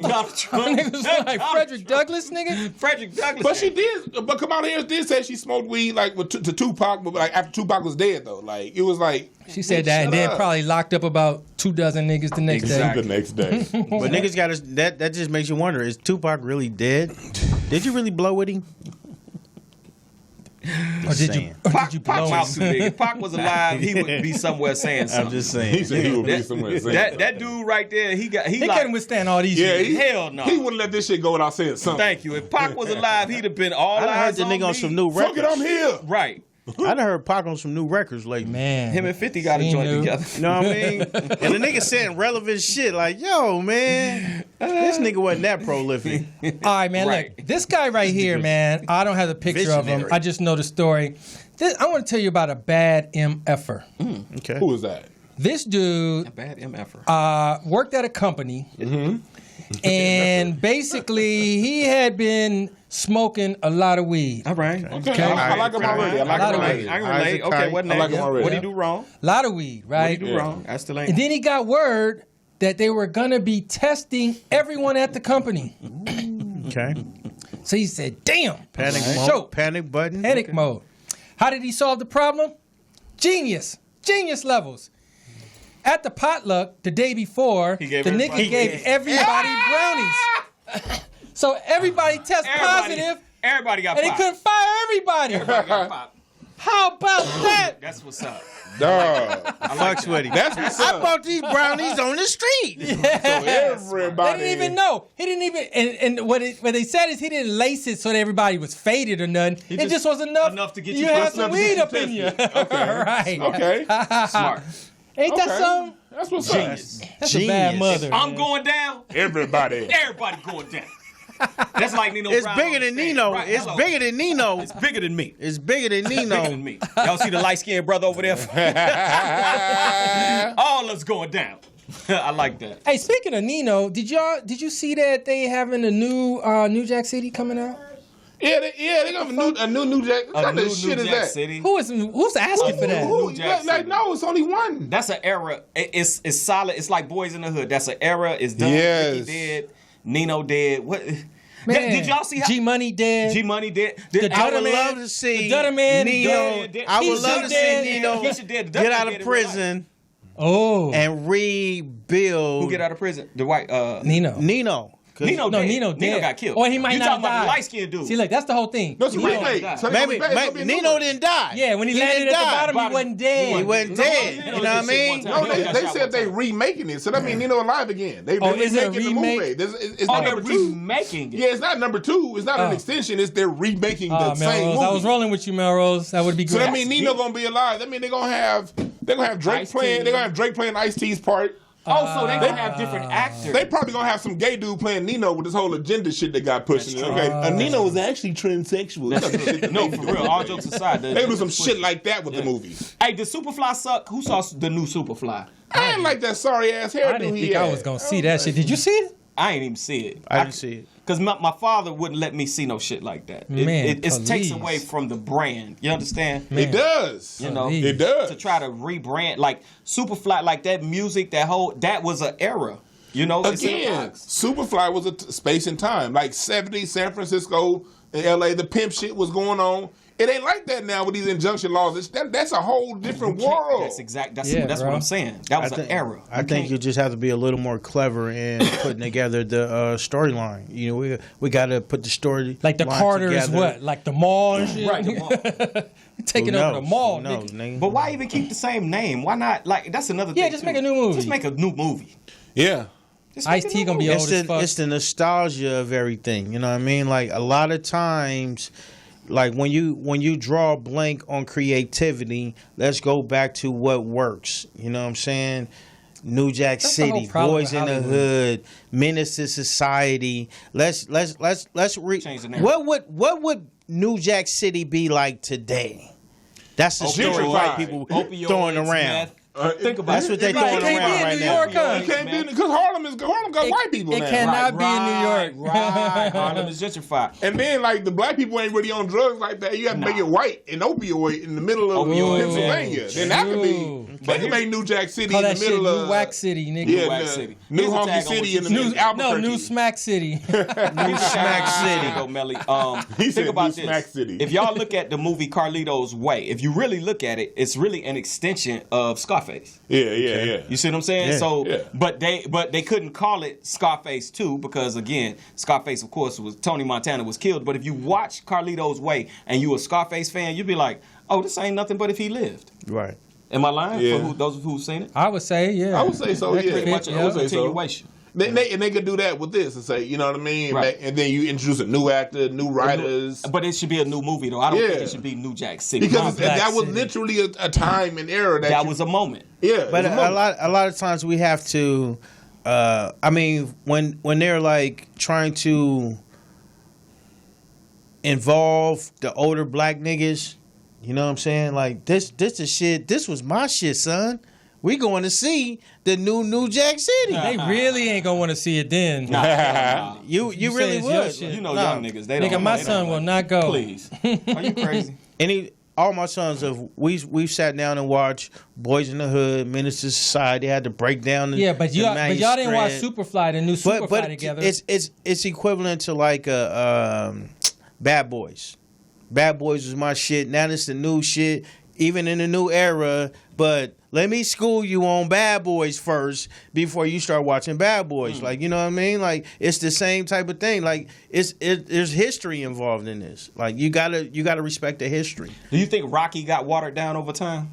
S5: Donald Trump.
S1: Niggas was like, Frederick Douglass, nigga?
S5: Frederick Douglass.
S4: But she did. But Kamala Harris did say she smoked weed like to Tupac, but like after Tupac was dead though, like it was like
S1: she said that, and then probably locked up about 24 niggas the next day.
S4: The next day.
S3: But niggas got us. That just makes you wonder: is Tupac really dead? Did you really blow with him?
S1: Or did you blow
S5: Pac
S1: him?
S5: too big. If Pac was alive, he would be somewhere saying something.
S3: I'm just saying.
S4: He said he would be somewhere saying
S5: that dude right there, he
S1: couldn't withstand all these shit.
S5: Hell no.
S4: He wouldn't let this shit go without saying something.
S5: Thank you. If Pac was alive, he'd have been all
S3: I heard
S5: eyes
S3: the
S5: on
S3: nigga
S5: me.
S3: on some new
S4: Fuck
S3: records.
S4: it, I'm here.
S5: Right.
S3: I done heard Pac on some new records lately.
S1: Man.
S5: Him and 50 got a joint together.
S3: You know what I mean? And the nigga saying relevant shit like, yo, man, this nigga wasn't that prolific.
S1: All right, man.
S5: Right.
S1: Look, this guy right here, man. I don't have the picture of him.
S3: Visionary.
S1: I just know the story. I want to tell you about a bad MFer.
S3: Okay.
S4: Who was that?
S1: This dude
S5: A bad MFer.
S1: worked at a company, and basically he had been smoking a lot of weed.
S5: All right.
S4: Okay. I like him already. I can relate.
S5: Okay, what name?
S4: I like him already.
S5: What he do wrong?
S1: A lot of weed,
S5: What
S1: right?
S5: he do wrong? I still ain't.
S1: And then he got word that they were going to be testing everyone at the company.
S3: Okay.
S1: So he said, damn.
S3: Panic
S1: Show.
S3: mode. Panic button.
S1: Panic mode. How did he solve the problem? Genius levels. At the potluck the day before, the nigga gave everybody brownies. So everybody test positive,
S5: Everybody got
S1: and he
S5: popped.
S1: couldn't fire everybody.
S5: Everybody got popped.
S3: How about that?
S5: That's what's up.
S4: Dog.
S3: Fucks with him.
S4: That's what's
S3: I
S4: up.
S3: bought these brownies on the street.
S4: So everybody.
S1: They didn't even know. He didn't even. And what they said is he didn't lace it so that everybody was faded or nothing. It just was enough
S5: to get
S1: you
S5: you
S1: had
S5: pissed,
S1: some
S4: enough to
S1: weed
S4: get
S1: up
S4: you
S1: in you.
S4: tested. Okay.
S1: Right.
S4: Okay.
S5: Smart.
S1: Ain't that
S4: Okay.
S1: something?
S4: That's what's
S5: Genius.
S4: up.
S1: That's a bad mother.
S5: I'm going down.
S4: Everybody.
S5: Everybody going down. That's like Nino
S3: It's
S5: Brown
S3: bigger
S5: on the
S3: than
S5: stand.
S3: Nino.
S5: Right,
S3: It's
S5: hello.
S3: bigger than Nino.
S5: It's bigger than me.
S3: It's bigger than
S5: Bigger than
S3: Nino.
S5: me. Y'all see the light skinned brother over there? All us going down. I like that.
S1: Hey, speaking of Nino, did you see that they having a new New Jack City coming out?
S4: Yeah, they got a new New Jack. What
S5: A
S4: kind
S5: new
S4: of shit
S5: New
S4: is
S5: Jack
S4: that?
S5: City.
S1: Who's asking for that?
S4: Who?
S5: New Jack
S4: Like,
S5: City.
S4: no, it's only one.
S5: That's an era. It's solid. It's like Boys in the Hood. That's an era. It's done.
S4: Yes.
S5: Ricky dead. Nino dead. What?
S1: Man,
S5: Did y'all see how
S1: G Money dead?
S5: G Money dead?
S1: The
S3: I
S1: Dutter
S3: would
S1: Man-
S3: love to see
S1: the Dutter Man
S3: Nino.
S1: dead.
S3: I would
S1: Keisha
S3: love to
S1: dead.
S3: see Nino
S5: Keisha dead. The
S3: get
S5: Dutter
S3: out
S5: dead
S3: of
S5: in real life.
S3: prison
S1: Oh,
S3: and rebuild.
S5: Who get out of prison? The white
S1: Nino.
S3: Nino. 'Cause
S5: Nino dead.
S1: Nino dead.
S5: got killed.
S1: Or he might
S5: you
S1: not
S5: talking about
S1: die.
S5: the light skinned dude.
S1: See, look, that's the whole thing.
S4: No, it's a
S1: Nino-
S4: remake.
S5: died.
S4: So
S3: Maybe Nino didn't die.
S1: Yeah, when he landed
S3: didn't
S1: at the
S3: die.
S1: bottom, he wasn't dead.
S3: He wasn't dead. You know what I mean?
S4: No,
S5: Nino got
S4: they
S5: shot
S4: said
S5: one
S4: they
S5: time.
S4: remaking it, so that means Nino alive again. They
S1: Oh, is it a
S4: remaking the
S1: remake?
S4: movie. It's
S5: Oh,
S4: not
S5: they're
S4: number two.
S5: remaking it.
S4: Yeah, it's not number two. It's not an extension. It's they're remaking the same
S1: Melrose,
S4: movie.
S1: I was rolling with you, Melrose. That would be
S4: So
S1: great.
S4: that means Nino gonna be alive. That means they're gonna have Drake
S5: Ice-T.
S4: playing. They're gonna have Drake playing Ice-T's part.
S5: Also, they gonna have different actors.
S4: They probably gonna have some gay dude playing Nino with this whole agenda shit they got pushing.
S5: That's
S4: Okay,
S5: true.
S4: Nino was actually transsexual.
S5: No, for real. All jokes aside,
S4: They do some shit like that with the movie.
S5: Hey, did Superfly suck? Who saw the new Superfly?
S4: I didn't like that sorry ass hairdo.
S1: I didn't
S4: he
S1: think I
S4: had.
S1: was gonna see that shit. Did you see it?
S5: I ain't even see it.
S3: I didn't see it.
S5: Because my father wouldn't let me see no shit like that.
S1: Man,
S5: It takes
S1: please.
S5: away from the brand. You understand?
S4: It does.
S5: You know,
S1: Please.
S4: It does.
S5: to try to rebrand like Superfly, like that music, that was an era. You know, it's in the
S4: Again,
S5: box.
S4: Superfly was a space and time. Like 70s, San Francisco, and LA, the pimp shit was going on. It ain't like that now with these injunction laws. That's a whole different world.
S5: That's
S1: Yeah,
S5: what
S1: bro.
S5: I'm saying. That was an era.
S3: I think you just have to be a little more clever in putting together the storyline. You know, we got to put the story
S1: Like the
S3: line
S1: Carter is
S3: together.
S1: what? Like the mall and shit?
S5: Right, the mall.
S1: Taking
S3: Who
S1: over the
S3: knows?
S1: mall,
S3: Who knows,
S1: nigga.
S3: nigga?
S5: But why even keep the same name? Why not? Like that's another thing.
S1: Yeah, just
S5: too.
S1: make a new movie.
S5: Just make a new movie.
S4: Yeah.
S5: Just make a
S1: Ice-T
S5: new
S1: gonna be
S5: movie.
S1: old as fuck.
S3: It's the nostalgia of everything. You know what I mean? Like a lot of times, like when you draw a blank on creativity, let's go back to what works. You know what I'm saying? New Jack
S1: That's the whole
S3: City,
S1: problem
S3: Boys
S1: with
S3: in the
S1: Hollywood.
S3: Hood, Menace to Society. Let's
S5: Change the narrative.
S3: what would New Jack City be like today? That's the story
S4: Gentrified.
S3: white people
S5: Opioids,
S3: throwing around.
S5: meth. Think about
S3: That's
S5: it.
S3: what they
S1: Right,
S3: throwing
S1: it can't
S3: around
S1: be in
S3: right
S1: New
S3: now.
S1: York, huh?
S4: It can't be because Harlem got white people
S1: it
S4: now.
S1: cannot be in New York.
S5: Right. Harlem is gentrified.
S4: And then, like, the black people ain't really on drugs like that. You have to make it white and opioid in the middle of
S5: Opioid,
S4: Pennsylvania.
S5: yeah.
S4: Then that could
S1: True.
S4: be. They can make New Jack City
S1: Call
S4: in the
S1: that shit
S4: middle
S1: New
S4: of
S1: Wax City, nigga.
S4: Yeah,
S5: Wax
S4: the-
S5: City.
S4: New
S5: Here's a
S4: Honky
S5: tag on
S4: City
S5: what
S4: in
S5: you
S4: the
S5: said.
S4: middle.
S1: No,
S4: Albuquerque.
S1: New Smack City.
S5: New
S3: Smack City.
S5: Go, Melly.
S4: He
S5: Think
S4: said
S5: about
S4: New
S5: this.
S4: Smack City.
S5: If y'all look at the movie Carlito's Way, if you really look at it, it's really an extension of Scarface.
S4: Yeah.
S5: You see what I'm saying?
S3: Yeah.
S5: So,
S4: Yeah.
S5: but they couldn't call it Scarface 2 because again, Scarface of course was Tony Montana was killed. But if you watch Carlito's Way and you a Scarface fan, you'd be like, oh, this ain't nothing but if he lived.
S3: Right.
S5: Am I lying?
S4: Yeah.
S5: For those who've seen it,
S1: I would say, yeah.
S4: I would say so,
S1: That
S4: yeah.
S1: could
S5: pretty much
S1: fit,
S5: a
S4: I would say so.
S5: continuation.
S4: They could do that with this and say, you know what I mean?
S5: Right.
S4: And then you introduce a new actor, new writers.
S5: But it should be a new movie though. I don't
S4: Yeah.
S5: think it should be New Jack City.
S4: Because
S1: Black
S4: that was
S1: City.
S4: literally a time and era
S5: that was a moment.
S4: Yeah.
S3: But
S4: it was
S3: a lot of times we have to. I mean, when they're like trying to involve the older black niggas, you know what I'm saying? Like this is shit. This was my shit, son. We going to see the New Jack City.
S1: They really ain't gonna want to see it then.
S5: Nah.
S3: You
S1: You
S3: really
S1: say it's your
S3: would.
S1: shit.
S5: You know,
S3: No.
S5: young niggas. They don't.
S1: Nigga, my
S5: they
S1: son
S5: don't
S1: will
S5: like
S1: not go.
S5: Please, are you crazy?
S3: All my sons have we've sat down and watched Boys in the Hood, Menace to Society. They had to break down.
S1: Yeah, but y'all didn't watch
S3: manuscript.
S1: Superfly, the new Superfly
S3: but
S1: together.
S3: it's equivalent to like a Bad Boys. Bad Boys was my shit. Now it's the new shit. even in the new era, but let me school you on Bad Boys first before you start watching Bad Boys. Like, you know what I mean? Like, it's the same type of thing. Like, there's history involved in this. Like, you gotta respect the history.
S5: Do you think Rocky got watered down over time?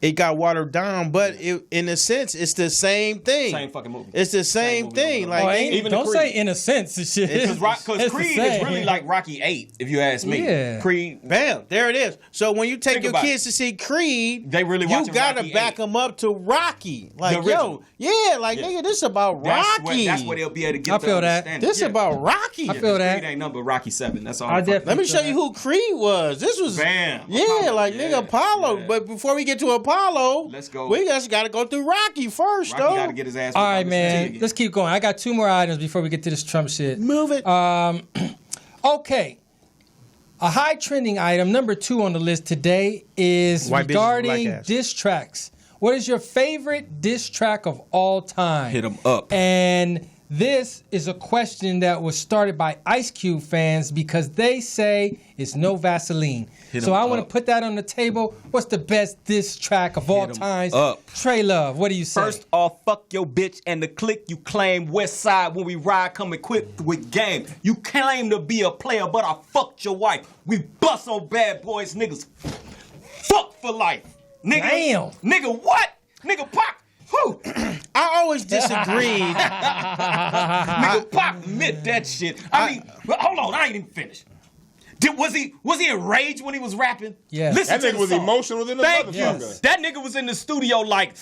S3: It got watered down, but in a sense, it's the same thing.
S5: Same fucking movie.
S3: It's the same thing. Like,
S1: even don't say in a sense and shit.
S5: Because Creed is really like Rocky 8, if you ask me.
S1: Yeah.
S5: Creed.
S3: Bam, there it is. So when you take your kids to see Creed,
S5: they really
S3: you gotta back them up to Rocky. Like, yo, nigga, this is about Rocky.
S5: That's where they'll be able to get the understanding.
S3: This is about Rocky.
S1: I feel that.
S5: Creed ain't number Rocky 7. That's all.
S3: Let me show you who Creed was. This was
S5: Bam.
S3: Yeah,
S5: Apollo,
S3: like nigga Apollo. Yeah. But before we get to Apollo,
S5: let's go.
S3: We just gotta go through Rocky first,
S5: Rocky gotta get his ass.
S1: All right, man. Let's keep going. I got 2 more items before we get to this Trump shit.
S3: Move it.
S1: Okay. A high trending item, number 2 on the list today, is regarding diss tracks. What is your favorite diss track of all time?
S5: Hit 'em up.
S1: And this is a question that was started by Ice Cube fans because they say it's no Vaseline. So I want to put that on the table. What's the best diss track of all time? Trey Love, what do you say?
S5: First off, fuck your bitch and the clique you claim. West Side when we ride come equipped with game. You claim to be a player, but I fucked your wife. We bust on Bad Boys, niggas. Fuck for life. Nigga.
S1: Damn.
S5: Nigga what? Nigga Pac. Who?
S3: I always disagreed.
S5: Nigga Pac admit that shit. I mean, hold on, I ain't even finished. Was he enraged when he was rapping?
S1: Yeah.
S5: Listen
S4: that nigga was emotional than a motherfucker.
S5: That nigga was in the studio like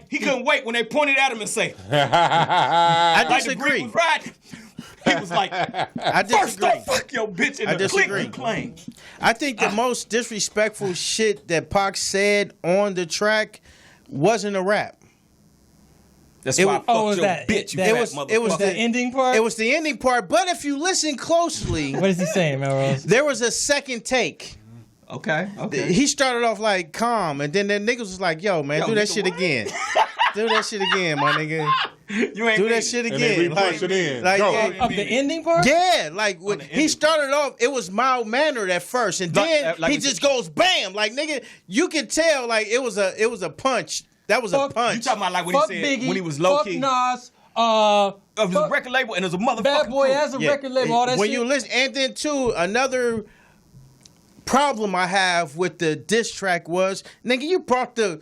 S5: he couldn't wait when they pointed at him and say,
S3: I disagree.
S5: Like right. He was like,
S3: I disagree.
S5: First off, fuck your bitch and the clique you claim.
S3: I think the most disrespectful shit that Pac said on the track wasn't a rap.
S5: That's why I fucked your bitch, you
S3: it was
S1: the ending part?
S3: It was the ending part, but if you listen closely...
S1: What is he saying, Mellroz?
S3: There was a second take.
S5: Okay.
S3: He started off like calm, and then the niggas was like, yo, man, do that shit again. Do that shit again, my nigga.
S5: You ain't
S3: do that shit again.
S4: Push it in.
S1: Of the ending part?
S3: Yeah, like he started off, it was mild mannered at first, and then he just goes bam, like nigga, you could tell like it was a punch. That was a punch.
S5: You talking about like when he said
S1: Biggie,
S5: when he was low key?
S1: Nas,
S5: of his record label, and it was a motherfucker.
S1: Bad Boy as a record label, all that
S3: when
S1: shit.
S3: You listen, and then too, another problem I have with the diss track was, nigga, you brought the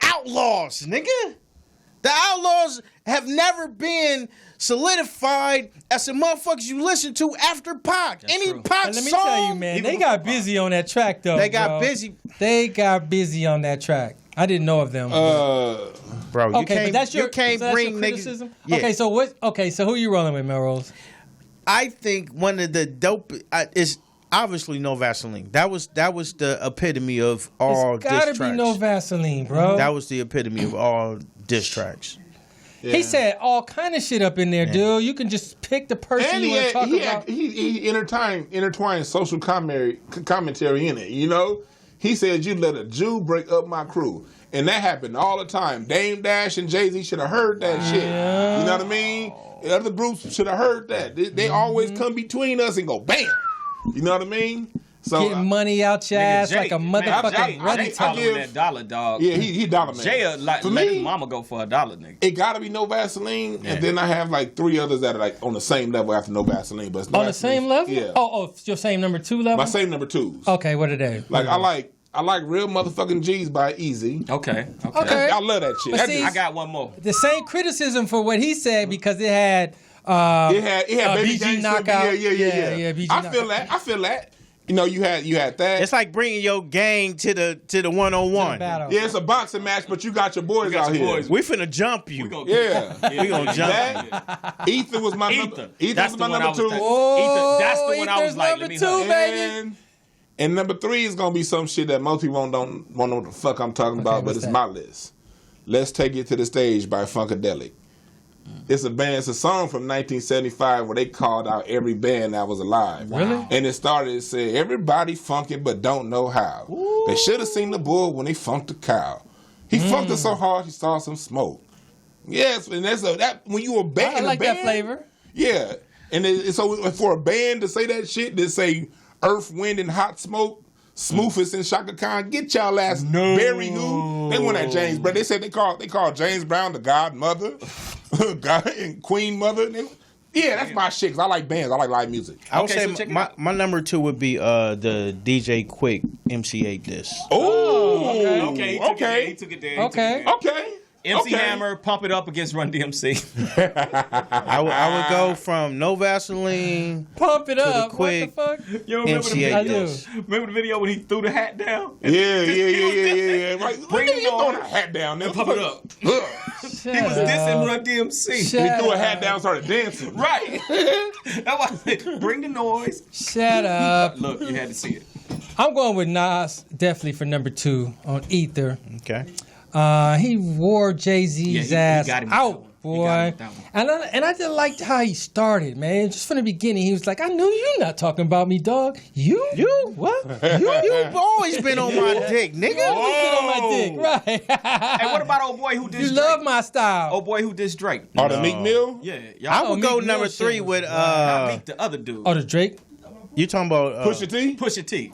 S3: Outlaws, nigga. The Outlaws have never been solidified as the motherfuckers you listen to after Pac.
S5: That's
S3: Any
S5: true.
S3: Pac
S1: Let me
S3: song,
S1: tell you, man, they got busy on that track, though.
S3: They got busy.
S1: They got busy on that track. I didn't know of them.
S3: Bro,
S1: okay, but that's your
S3: bring
S1: criticism.
S3: Niggas. Yeah.
S1: Okay, so what? Okay, so who you rolling with, Mellroz?
S3: I think one of the dope is obviously No Vaseline. That was the epitome of all diss tracks.
S1: It's gotta be No Vaseline, bro.
S3: That was the epitome of all diss tracks.
S4: Yeah.
S1: He said all kind of shit up in there, dude. You can just pick the person you want to talk about.
S4: He intertwined social commentary in it, you know? He said, you let a Jew break up my crew. And that happened all the time. Dame Dash and Jay-Z should have heard that shit. You know what I mean? The other groups should have heard that. They always come between us and go, bam! You know what I mean? So
S1: getting money out your ass
S5: Jay,
S1: like a motherfucking ready
S5: talk. That dollar, dog.
S4: Yeah, he dollar man.
S5: Jay let his mama go for $1, nigga.
S4: It gotta be No Vaseline, and then I have like 3 others that are like on the same level after No Vaseline. But it's
S1: on the same level?
S4: Yeah.
S1: Oh, your same number 2 level?
S4: My same number 2s.
S1: Okay, what are they?
S4: Like I like Real Motherfucking G's by Easy.
S5: Okay.
S4: I love that shit.
S1: See,
S5: I got one more.
S1: The same criticism for what he said because it had
S4: Baby
S1: BG knockout.
S4: Yeah.
S1: BG
S4: I feel that. You know, you had that.
S3: It's like bringing your gang to the 1-on-1.
S4: Yeah, it's a boxing match, but you got your boys out here.
S3: We finna jump you.
S4: We gonna jump you. Ethan was my number. Ethan was my number 2.
S1: Oh,
S5: that's the one I was like, let me
S1: number 2, baby.
S4: And number 3 is gonna be some shit that most people don't know what the fuck I'm talking about, but it's my list. Let's Take It to the Stage by Funkadelic. It's a song from 1975 where they called out every band that was alive.
S1: Really?
S4: And it started, it said, everybody funkin' but don't know how. Ooh. They should have seen the bull when they funked the cow. He funked it so hard he saw some smoke. Yes, and that when you were band.
S1: I like that flavor.
S4: Yeah. And so for a band to say that shit, they say earth, wind, and hot smoke, Smoothest and Shaka Khan, get y'all ass Barry who? They went at James Brown. They said they called James Brown the godmother, God and Queen Mother. Yeah, that's my shit, 'cause I like bands. I like live music.
S3: I would say my number 2 would be the DJ Quick MC8 disc.
S4: Oh,
S5: okay. He took it there.
S4: Okay.
S5: MC Hammer, Pump It Up against Run DMC.
S3: I would go from No Vaseline,
S1: Pump It Up.
S3: the Quick,
S1: What the fuck?
S5: You remember
S3: MC8
S5: the video when he threw the hat down?
S4: Yeah. Like, when did you throw the hat down?
S5: Pump It Up. He was dissing Run DMC.
S4: He threw a hat down and started dancing.
S5: Right. That's why I said, bring the noise.
S1: Shut up.
S5: Look, you had to see it.
S1: I'm going with Nas, definitely for number 2 on Ether.
S3: Okay.
S1: He wore Jay-Z's ass out, boy. And I just liked how he started, man. Just from the beginning, he was like, I knew you not talking about me, dog. You? What?
S3: You've always been on my dick, nigga.
S1: Always been on my dick, right.
S5: Hey, what about old boy who dissed Drake?
S1: You love my style.
S5: Old boy who dissed Drake.
S4: Oh, the Meek Mill?
S5: Yeah.
S3: I would go
S1: Meek Mill
S3: number 3
S1: shit
S3: with
S5: Not Meek, the other dude.
S1: Oh, the Drake?
S3: You talking about
S4: Pusha T?
S5: Pusha T.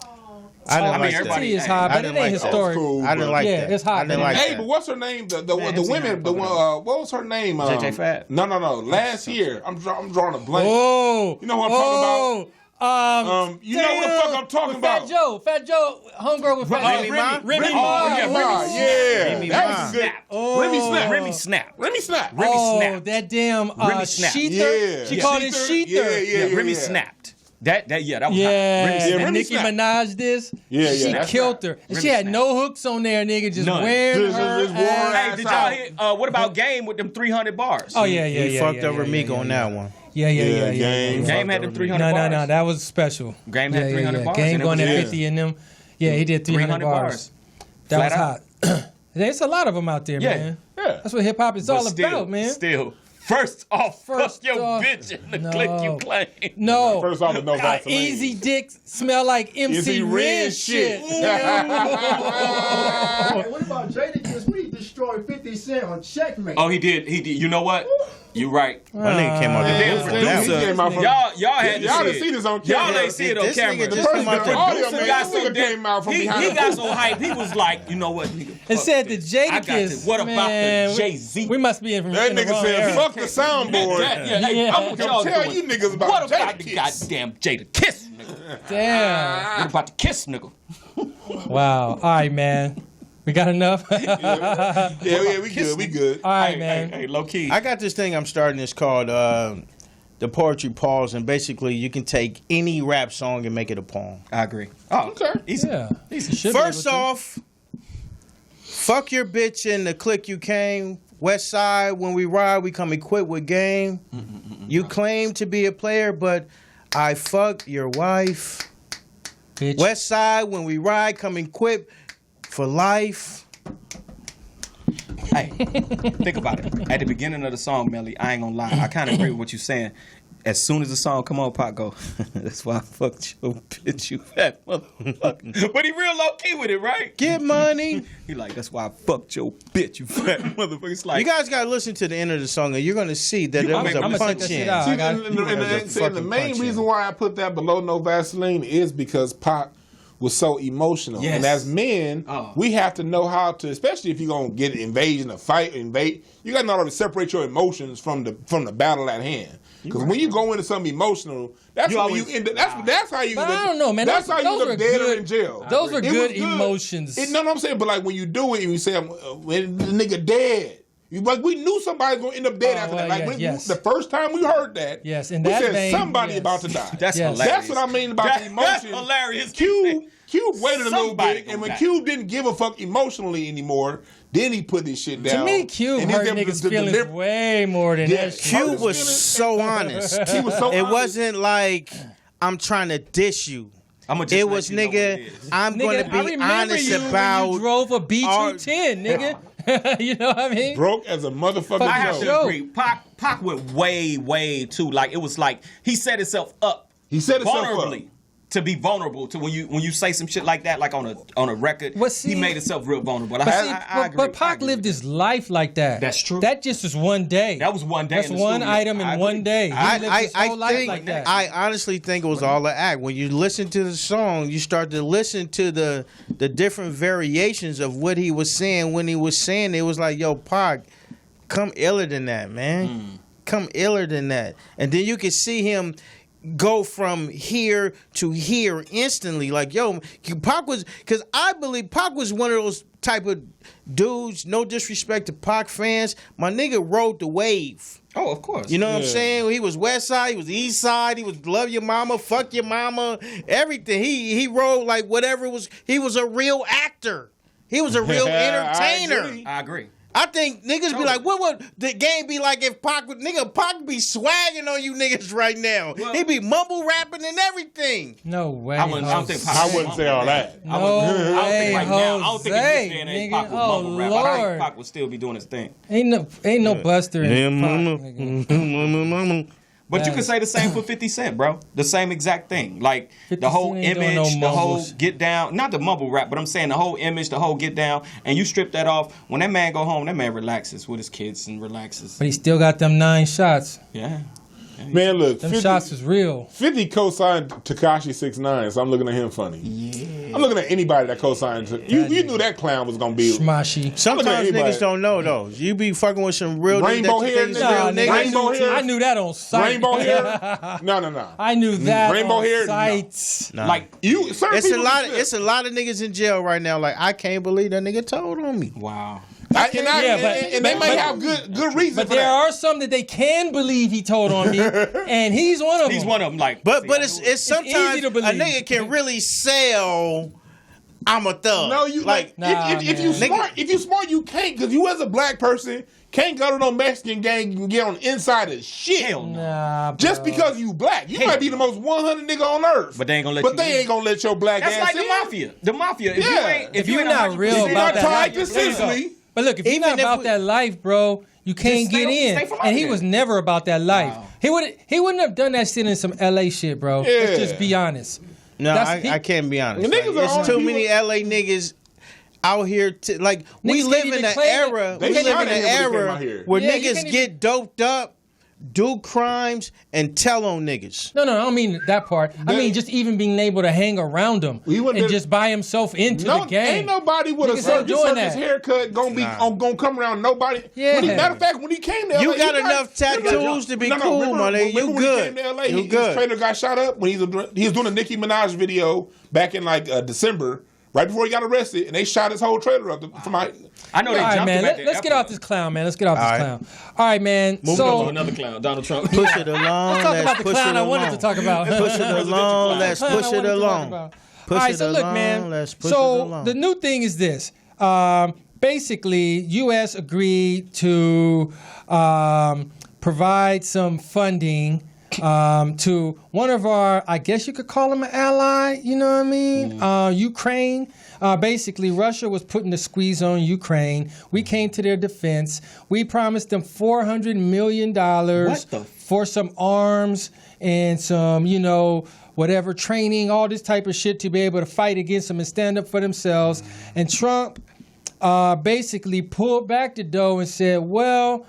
S3: I didn't like
S5: everybody-
S1: T is
S5: hey,
S1: high,
S3: I
S1: but it
S3: didn't
S1: ain't
S3: like that.
S1: historic.
S4: Cool,
S3: I didn't like
S1: Yeah,
S3: that.
S1: it's hot,
S3: I didn't
S1: man.
S3: like
S4: Hey,
S3: that.
S4: but what's her name? The
S5: MC
S4: women,
S5: Hammer,
S4: the one. What was her name?
S3: JJ Fat?
S4: No. Last year, I'm drawing a blank.
S1: Oh.
S4: You know what I'm talking about? You know what the fuck I'm talking about?
S1: Fat Joe, homegirl with Fat
S3: Remy
S1: Joe.
S3: Ma?
S1: Remy
S5: Oh,
S1: Ma.
S5: yeah,
S3: Remy
S4: that
S3: Ma.
S4: was good.
S1: Oh.
S4: Remy Snap.
S5: Remy Snap.
S4: Remy Snap.
S5: Remy
S1: Oh,
S5: snapped.
S1: that damn
S5: Remy snapped.
S1: Sheether.
S4: Yeah.
S1: She called it Sheether.
S4: Yeah.
S5: Remy snapped. That was hot. Remy
S1: Yeah,
S5: snapped.
S1: and
S4: Remy
S1: Nicki
S4: snapped.
S1: Minaj this.
S4: Yeah,
S1: She
S4: that's
S1: killed
S4: right.
S1: her. And
S5: Remy
S1: she had
S5: snapped.
S1: no hooks on there, nigga, just
S5: None.
S1: wearing
S4: Just
S1: her
S4: wore her
S1: ass.
S5: Hey, did y'all hear? What about Game with them 300 bars?
S1: Oh, yeah.
S3: He fucked over Meek on that one.
S1: Yeah.
S4: Game
S5: had them 300 bars.
S1: No, that was special.
S5: Game had 300 bars.
S1: Game
S5: and it
S1: going
S5: was-
S1: at 50 in them. Yeah, he did 300 bars. That
S5: Flat
S1: was
S5: out.
S1: hot. There's a lot of them out there,
S5: Yeah.
S1: man.
S4: Yeah.
S1: That's what hip hop is
S5: But
S1: all
S5: still,
S1: about, man.
S5: Still. First off,
S1: First
S5: fuck your
S1: off,
S5: bitch in the
S1: no.
S5: click you claim.
S1: No.
S4: First off, with no Vaseline.
S1: Easy dicks smell like MC
S4: Easy
S1: Ren
S4: Ren
S1: shit.
S4: shit.
S6: Hey, what about Jadakiss? We destroyed 50 Cent on Checkmate.
S5: Oh, he did. You know what? You're right.
S3: My nigga came out there
S5: Damn
S3: different now.
S4: He came out from-
S5: Y'all had to
S4: Y'all
S5: see
S4: done
S5: it.
S4: seen this on
S5: Y'all
S4: camera.
S5: ain't see it on
S3: This
S5: camera.
S3: nigga
S4: The
S3: just
S4: person,
S3: came out
S4: the
S3: there
S4: audio
S3: different.
S4: man,
S5: got
S4: this
S5: so
S4: nigga came out from
S5: he
S4: behind
S5: got
S4: the
S5: so hyped. He was like, you know what, nigga?
S1: It
S5: fuck
S1: said the
S5: this. I got
S1: Jadakiss.
S5: this. What about
S1: Man,
S5: the Jay-Z?
S1: We must be in from
S4: That
S1: in the
S4: nigga
S1: wrong
S4: said,
S1: era.
S4: fuck the soundboard.
S1: Yeah.
S5: I'm what y'all
S4: Tell
S5: doing.
S4: you niggas about
S5: What about the
S4: Jadakiss.
S5: goddamn Jadakiss, nigga?
S1: Damn.
S5: What about the Kiss, nigga?
S1: Wow. All right, man. We got enough?
S4: Yeah, we good.
S1: All right, man.
S5: Hey, low key.
S3: I got this thing I'm starting. It's called the Poetry Pause, and basically you can take any rap song and make it a poem.
S5: I agree. Oh,
S4: Okay.
S5: easy.
S1: Yeah.
S5: Easy.
S1: Should be
S3: First
S1: able to.
S3: off, fuck your bitch in the clique you came. West Side, when we ride, we come equipped with game. You claim to be a player, but I fuck your wife.
S1: Bitch.
S3: West Side, when we ride, come equipped for life.
S5: Hey, think about it. At the beginning of the song, Melly, I ain't gonna lie. I kind of agree with what you're saying. As soon as the song come on, Pac go, that's why I fucked your bitch, you fat motherfucker. But he real low key with it, right?
S3: Get money.
S5: He like, that's why I fucked your bitch, you fat motherfucker. It's like,
S3: You guys gotta listen to the end of the song, and you're gonna see that there was
S1: I'ma
S3: a
S1: check
S3: punch
S1: that
S3: in.
S1: shit out.
S4: See,
S1: I got-
S4: and the main
S3: punch
S4: reason
S3: in.
S4: why I put that below no Vaseline is because Pac was so emotional.
S5: Yes.
S4: And as men, we have to know how to, especially if you're gonna get engaged in a fight, you gotta know how to separate your emotions from the battle at hand. Because when you go into something emotional, that's when you end up. That's how you.
S1: But I don't know, man.
S4: That's how you
S1: Those
S4: end
S1: are
S4: up dead or
S1: good-
S4: in jail.
S1: Those are
S4: It was
S1: good emotions.
S4: No, I'm saying, but like when you do it and you say, when the nigga dead. Like we knew somebody was gonna end up dead after that. Like the first time we heard that,
S1: Yes, in
S4: we
S1: that
S4: said
S1: vein,
S4: somebody
S1: yes.
S4: about to die.
S5: that's
S1: Yes.
S5: hilarious.
S4: That's what I mean about the
S5: That's
S4: emotion.
S5: hilarious.
S4: Cube waited a little
S5: Somebody
S4: bit, and when
S5: gonna die.
S4: Cube didn't give a fuck emotionally anymore, then he put this shit down.
S1: To me, Cube
S4: And
S1: hurt
S4: he's able
S1: niggas'
S4: to
S1: feelings
S4: deliver-
S1: way more than
S4: Yeah,
S1: that shit.
S3: Q
S4: Hurt
S3: was
S4: his feelings.
S3: so honest.
S4: He was so
S3: It
S4: honest.
S3: wasn't like I'm trying to diss you.
S5: I'ma just
S3: It
S5: let
S3: was
S5: you know what
S3: nigga.
S5: it is.
S3: I'm
S1: Nigga,
S3: going to
S1: I
S3: be
S1: remember
S3: honest
S1: you when
S3: about.
S1: you drove a
S3: our-
S1: B210, nigga. You know what I mean?
S4: broke as a motherfucker.
S5: I have
S1: Joe.
S5: to agree. Pac went way too. Like it was like he set himself up.
S4: He set himself up.
S5: vulnerably. to be vulnerable to when you say some shit like that, like on a record. He made himself real vulnerable. I agree.
S1: But Pac lived his life like that.
S5: That's true.
S1: That just was one day.
S5: That was one day.
S1: That's one item in one day.
S3: I honestly think it was all an act. When you listen to the song, you start to listen to the different variations of what he was saying. When he was saying it was like, yo, Pac, come iller than that, man. Come iller than that. And then you can see him go from here to here instantly. Like, yo, Pac was, because I believe Pac was one of those type of dudes, no disrespect to Pac fans, my nigga rode the wave.
S5: Oh, of course.
S3: You know what I'm saying? He was West Side, he was East Side, he was love your mama, fuck your mama, everything. He rode like whatever it was. He was a real actor. He was a real entertainer.
S5: I agree.
S3: I think niggas be like, what would the game be like if Pac be swagging on you niggas right now?
S5: Well,
S3: he be mumble rapping and everything.
S1: No way.
S5: I wouldn't
S4: say all that.
S5: I don't think in this day and age Pac would mumble rap. I think
S1: Lord.
S5: Pac would still be doing his thing.
S1: Ain't no Buster in Pac, nigga.
S5: But you can say the same for 50 Cent, bro. The same exact thing. Like, the whole image, the whole get down. Not the mumble rap, but I'm saying the whole image, the whole get down. And you strip that off. When that man go home, that man relaxes with his kids and relaxes.
S1: But he still got them 9 shots.
S5: Yeah.
S4: Man, look,
S1: Them shots was real.
S4: 50 co-signed Tekashi 6ix9ine, so I'm looking at him funny. Yeah. I'm looking at anybody that co-signed. You knew that clown was gonna be
S1: Smashy.
S3: Sometimes niggas don't know though. You be fucking with some real
S4: rainbow hair
S3: niggas.
S4: Rainbow hair.
S1: I knew that on sight.
S4: Rainbow hair. No.
S1: I knew that
S4: rainbow
S1: on
S4: hair.
S1: sight.
S3: Nah.
S5: Like,
S3: It's a lot of niggas in jail right now. Like, I can't believe that nigga told on me.
S5: wow.
S4: And they may have good reason
S1: But
S4: for
S1: there
S4: that.
S1: are some that they can believe he told on me, and he's one of them.
S5: He's one of them. Like,
S3: But it's sometimes
S1: easy to
S3: a
S1: believe.
S3: nigga can really sell. I'm a thug.
S4: No, you
S3: like
S4: if you smart, you can't, because you as a black person can't go to no Mexican gang and get on the inside of shit.
S5: hell no.
S1: Nah,
S4: Just because you black. You might be the most 100 nigga on earth.
S5: But they ain't gonna let
S4: But
S5: you
S4: they
S5: in.
S4: ain't gonna let your black
S5: That's
S4: ass
S5: like
S4: in.
S5: the mafia. The mafia. If
S1: you're not real
S4: You're
S1: about
S4: not
S1: that
S4: tied to
S1: life.
S4: Sicily.
S1: But look, if you're not about that life, bro, you can't get in.
S5: stay from
S1: And he
S5: out
S1: was
S5: there.
S1: never about that life.
S5: Wow.
S1: He wouldn't have done that shit in some LA shit, bro.
S4: Yeah.
S1: Let's just be honest.
S3: No,
S1: That's-
S3: I can't be honest.
S4: The niggas are
S3: There's
S4: all
S3: too
S4: people-
S3: many LA niggas out here. We
S1: Niggas
S3: live
S1: can't
S3: in
S1: even
S3: an
S1: claim it.
S3: era.
S4: They
S3: We live in
S4: shot
S3: an
S4: at him when he came
S3: era
S4: out here.
S3: where
S1: Yeah, you
S3: niggas
S1: can't
S3: get doped up, do crimes, and tell on niggas.
S1: No, I don't mean that part. I mean just even being able to hang around him
S4: He wouldn't
S1: and
S4: have-
S1: just buy himself into
S4: No,
S1: the game.
S4: ain't nobody with a
S1: Niggas ain't doing
S4: circus
S1: that.
S4: haircut gonna come around nobody.
S1: Yeah.
S4: Matter of fact, when he came to LA,
S3: You got
S4: he
S3: enough tattoos to be cool,
S4: remember,
S3: my nigga. You
S4: remember when
S3: good.
S4: he came to LA,
S3: You
S4: his
S3: good.
S4: trailer got shot up when he was doing a Nicki Minaj video back in like December, right before he got arrested, and they shot his whole trailer up.
S5: I know they
S1: All right,
S5: jumped
S1: man.
S5: him at the
S1: Let's get
S5: airport.
S1: off this clown, man. Let's get off this
S3: All right.
S1: clown. All right, man.
S5: To
S1: So
S5: another clown, Donald Trump.
S3: Push it along.
S1: let's talk about the
S3: push
S1: clown
S3: it
S1: I wanted
S3: along.
S1: to talk about.
S3: Push it along. Let's
S1: Clown I
S3: push it
S1: wanted to talk
S3: along.
S1: about.
S3: Push
S1: All right,
S3: it
S1: so look,
S3: along.
S1: man.
S3: Let's push
S1: So
S3: it along.
S1: the new thing is this. Basically, U.S. agreed to provide some funding to one of our, I guess you could call him an ally, you know what I mean? Ukraine. Basically, Russia was putting the squeeze on Ukraine. We came to their defense. We promised them $400 million for some arms and some, whatever training, all this type of shit to be able to fight against them and stand up for themselves. And Trump basically pulled back the dough and said, well,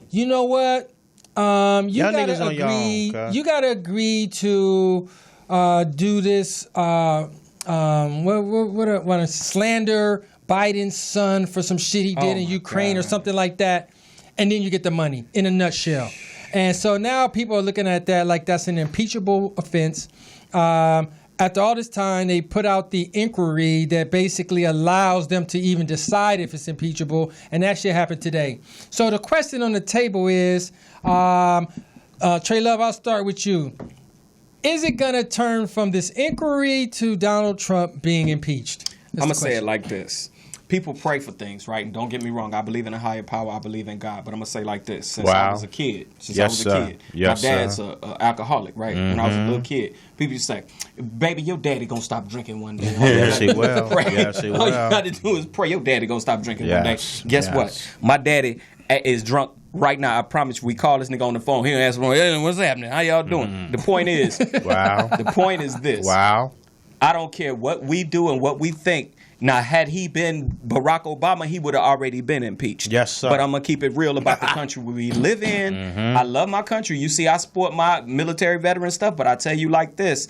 S1: you know what? You
S3: Y'all
S1: gotta
S3: niggas on your
S1: agree.
S3: own, okay?
S1: You gotta agree to do this. What slander Biden's son for some shit he did in Ukraine or something like that, and then you get the money in a nutshell. And so now people are looking at that like that's an impeachable offense. After all this time, they put out the inquiry that basically allows them to even decide if it's impeachable, and that shit happened today. So the question on the table is, Trey Love, I'll start with you. Is it going to turn from this inquiry to Donald Trump being impeached?
S5: I'm going to say it like this. People pray for things, right? And don't get me wrong. I believe in a higher power. I believe in God. But I'm going to say like this. Since I was a kid. My dad's an alcoholic, right?
S3: Mm-hmm.
S5: When I was a little kid. People used to say, baby, your daddy going to stop drinking one day.
S3: Yes, he will. Yes, he will.
S5: All you got to do is pray your daddy going to stop drinking one day. Guess what? My daddy is drunk right now, I promise you, we call this nigga on the phone. He'll answer, hey, what's happening? How y'all doing? The point is, the point is this.
S3: Wow.
S5: I don't care what we do and what we think. Now, had he been Barack Obama, he would have already been impeached.
S3: Yes, sir.
S5: But I'm going to keep it real about the country we live in. I love my country. You see, I support my military veteran stuff, but I tell you like this.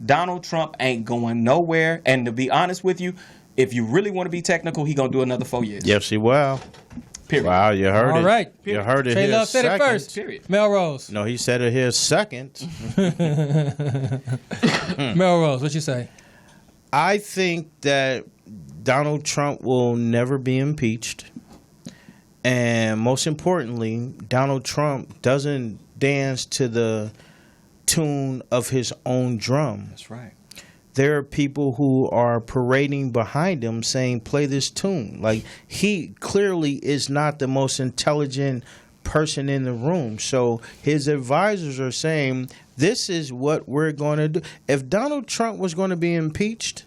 S5: Donald Trump ain't going nowhere. And to be honest with you, if you really want to be technical, he going to do another 4 years.
S3: Yes, he will.
S5: Period.
S3: Wow, you heard it.
S1: All right.
S3: You heard it
S1: Trey
S3: here
S1: Love said
S3: second.
S1: it first.
S5: Period.
S1: Mellroz.
S3: No, he said it here second.
S1: Mellroz, what you say?
S3: I think that Donald Trump will never be impeached. And most importantly, Donald Trump doesn't dance to the tune of his own drum.
S5: That's right.
S3: There are people who are parading behind him saying, play this tune. Like, he clearly is not the most intelligent person in the room. So his advisors are saying, this is what we're going to do. If Donald Trump was going to be impeached,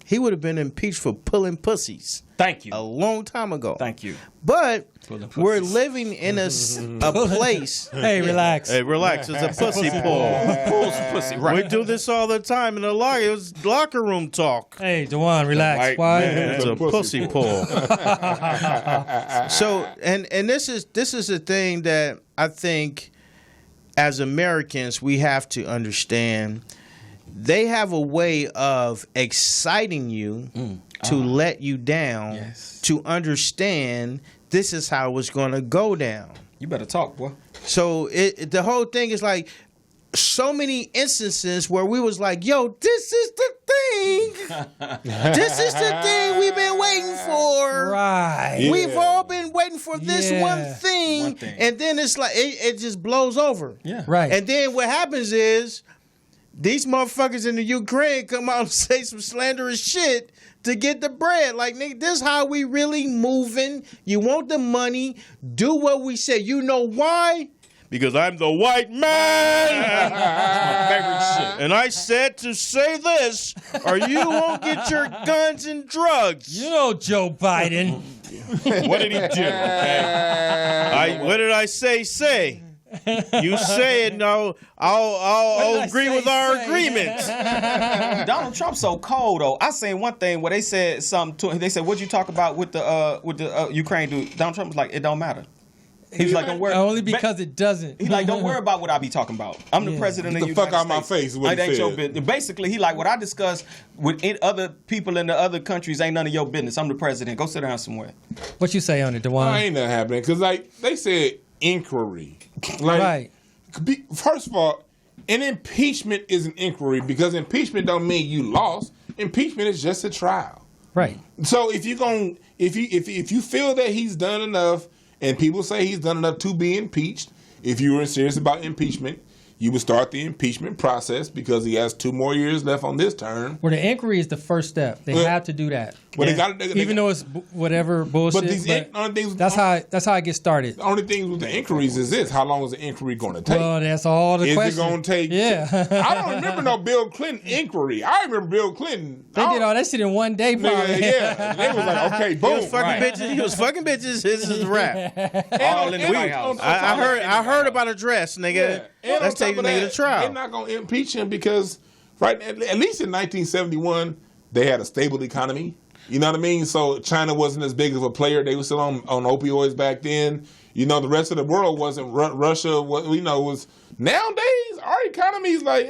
S3: he would have been impeached for pulling pussies.
S5: Thank you.
S3: A long time ago.
S5: Thank you.
S3: But we're living in a place.
S1: Hey, relax.
S3: Hey, relax. It's a pussy pull.
S5: Pulls pussy, right?
S3: We do this all the time in the locker. It was locker room talk.
S1: Hey, Dwann, relax. Why?
S3: It's a pussy pull. So, and this is the thing that I think as Americans we have to understand. They have a way of exciting you to let you down, to understand this is how it's going to go down.
S5: You better talk, boy.
S3: So the whole thing is like so many instances where we was like, yo, this is the thing. This is the thing we've been waiting for.
S1: Right.
S3: Yeah. We've all been waiting for this one thing.
S5: One thing.
S3: And then it's like, it just blows over.
S5: Yeah.
S1: Right.
S3: And then what happens is, these motherfuckers in the Ukraine come out and say some slanderous shit to get the bread. Like, nigga, this is how we really moving. You want the money, do what we say. You know why? Because I'm the white man.
S5: My favorite shit.
S3: And I said to say this, or you won't get your guns and drugs.
S1: You know Joe Biden.
S3: What did he do? Okay. What did I say? Say. You say it, no, I'll agree with our agreement.
S5: Donald Trump's so cold though. I seen one thing where they said something to him. They said, "What'd you talk about with the Ukraine dude?" Donald Trump was like, "It don't matter." He was like, "Don't worry."
S1: Only because it doesn't.
S5: He's like, "Don't worry about what I be talking about. I'm the president of the
S4: Get the
S5: United
S4: fuck out my
S5: States.
S4: face," is what he
S5: It ain't your
S4: said.
S5: business. Basically, he like, what I discuss with other people in the other countries ain't none of your business. I'm the president. Go sit down somewhere.
S1: What you say on it, Dwann?
S4: Ain't that happening? Because like they said, inquiry. Like,
S1: Right.
S4: First of all, an impeachment is an inquiry because impeachment don't mean you lost. Impeachment is just a trial.
S1: Right.
S4: So if you feel that he's done enough, and people say he's done enough to be impeached, if you were serious about impeachment, you would start the impeachment process because he has 2 more years left on this term.
S1: Well, the inquiry is the first step. They have to do that.
S4: Well, they got
S1: even though it's whatever bullshit.
S4: But only things,
S1: that's how I get started.
S4: The only thing with the inquiries is this: how long is the inquiry going to take?
S1: Well, that's all the question.
S4: Is it going to take?
S1: Yeah.
S4: I don't remember no Bill Clinton inquiry. I remember Bill Clinton.
S1: They did all that shit in one day, probably.
S4: Yeah, they was like, okay, boom.
S3: He was fucking bitches. This is the rap.
S5: All in the White House.
S3: I heard about a dress, nigga.
S4: Yeah.
S3: Let's take the nigga to trial.
S4: They're not going to impeach him because, at least in 1971, they had a stable economy. You know what I mean? So China wasn't as big of a player. They were still on opioids back then. You know, the rest of the world wasn't. Russia, was. Nowadays, our economy's like,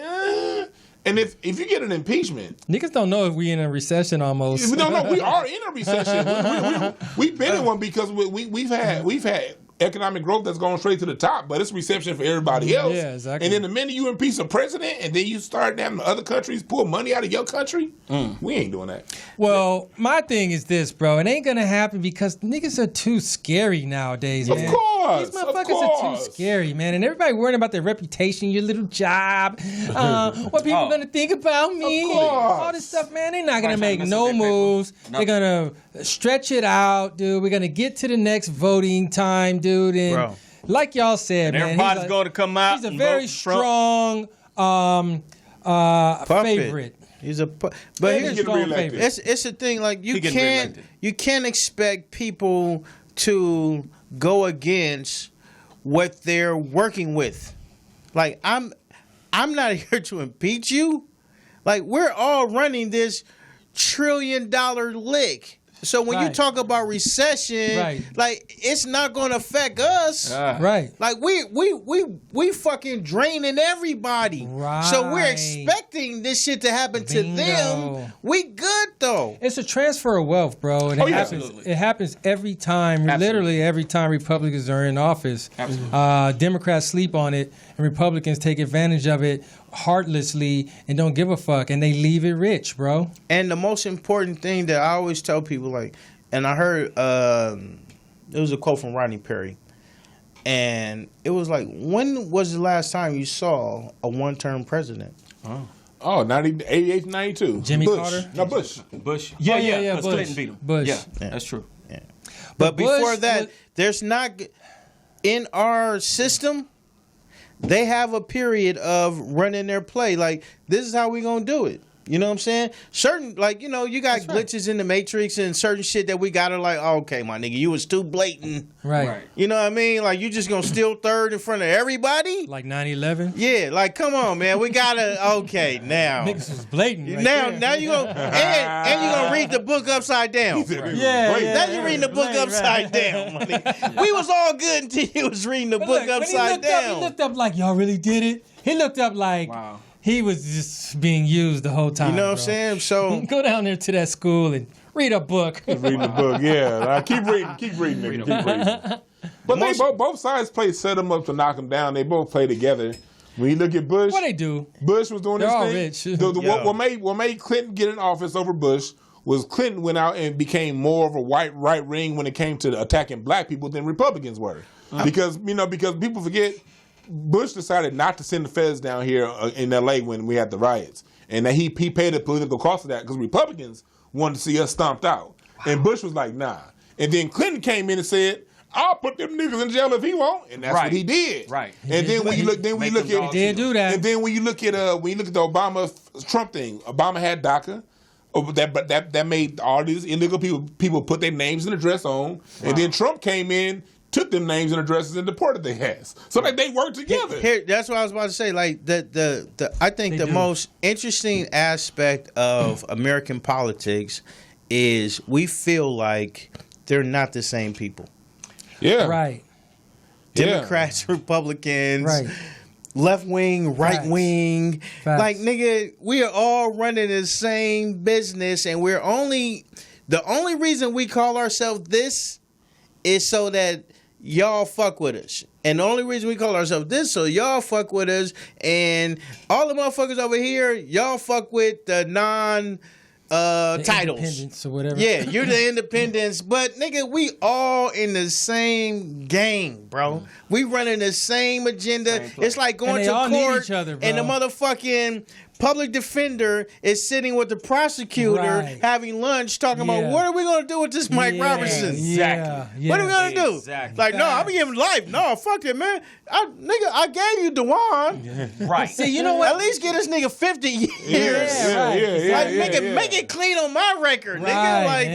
S4: And if you get an impeachment,
S1: niggas don't know if we in a recession almost.
S4: We don't know. We are in a recession. We've been in one because we've had economic growth that's going straight to the top, but it's reception for everybody else.
S1: Yeah, exactly.
S4: And then the minute you impeach a president and then you start having other countries pull money out of your country, we ain't doing that.
S1: Well, my thing is this, bro. It ain't gonna happen because niggas are too scary nowadays, man.
S4: Of course.
S1: These motherfuckers are too scary, man. And everybody worrying about their reputation, your little job, what people gonna think about me,
S4: Of course.
S1: all this stuff, man. They're not gonna make no moves. They're gonna stretch it out, dude. We're gonna get to the next voting time, dude. And
S3: Bro.
S1: like y'all said, man,
S5: Everybody's going to come out.
S1: he's a
S5: and
S1: very
S5: vote
S1: strong favorite.
S3: He's but
S1: Very
S3: here's
S4: get
S1: strong
S4: reelected.
S1: favorite.
S3: it's the thing. Like
S5: He getting reelected.
S3: you can't expect people to go against what they're working with. Like, I'm not here to impeach you. Like, we're all running this $1 trillion lick. So when you talk about recession, like, it's not going to affect us.
S1: Right.
S3: Like, we fucking draining everybody.
S1: Right.
S3: So we're expecting this shit to happen to them. We good, though.
S1: It's a transfer of wealth, bro. And it happens every time, literally every time Republicans are in office. Democrats sleep on it, and Republicans take advantage of it heartlessly and don't give a fuck, and they leave it rich, bro.
S3: And the most important thing that I always tell people, like, and I heard it was a quote from Rodney Perry, and it was like, when was the last time you saw a one-term president?
S4: Oh, 88, 92.
S1: Jimmy Carter?
S4: No, Bush.
S5: Yeah.
S1: Bush.
S5: Clinton beat him.
S1: Bush.
S5: Yeah, that's true.
S3: Yeah. But before
S1: Bush
S3: that, there's not, in our system, they have a period of running their play. Like, this is how we gonna do it. You know what I'm saying? Certain, like, you know, you got glitches in the Matrix and certain shit that we gotta, like, oh, okay, my nigga, you was too blatant.
S1: Right.
S3: You know what I mean? Like, you just gonna steal third in front of everybody?
S1: Like 9/11?
S3: Yeah, like, come on, man. We gotta, okay, now.
S1: Niggas was blatant. Right
S3: now you gonna, and you gonna read the book upside down. Now you reading the book upside down, my nigga. We was all good until you was reading the book upside down.
S1: He looked up like, y'all really did it? He looked up like... He was just being used the whole time.
S3: You know what I'm saying? So
S1: go down there to that school and read a book.
S4: Reading the book, yeah. Keep reading, nigga. But they both sides set them up to knock them down. They both play together. When you look at Bush,
S1: what they do?
S4: Bush was doing this thing.
S1: Rich.
S4: What made Clinton get in office over Bush was Clinton went out and became more of a white right wing when it came to attacking black people than Republicans were. Because people forget. Bush decided not to send the feds down here in L.A. when we had the riots. And that he paid the political cost of that because Republicans wanted to see us stomped out. And Bush was like, nah. And then Clinton came in and said, I'll put them niggas in jail if he won't. And that's what he did.
S5: Right.
S4: And then when you look at
S1: he did do that.
S4: And then when you look at the Obama Trump thing, Obama had DACA. That made all these illegal people put their names and address on. And then Trump came in, took them names and addresses and deported their ass. So like they worked together.
S3: Here, that's what I was about to say. Like I think the most interesting aspect of American politics is we feel like they're not the same people.
S4: Yeah.
S1: Right.
S3: Democrats, Republicans, left wing, right wing. Like, nigga, we are all running the same business, and the only reason we call ourselves this is so that y'all fuck with us. And the only reason we call ourselves this, so y'all fuck with us. And all the motherfuckers over here, y'all fuck with the titles.
S1: Independents or whatever.
S3: Yeah, you're the independents. But, nigga, we all in the same game, bro. We running the same agenda. It's like going to court
S1: each other, bro.
S3: And the motherfucking public defender is sitting with the prosecutor having lunch talking about what are we going to do with this Mike Robertson?
S1: Exactly.
S3: What are we going to do? Like, no, I'm giving life. No, fuck it, man. I gave you Dwann.
S5: Right.
S1: See, you know what?
S3: At least get this nigga 50 years. Make it clean on my record, nigga. Like,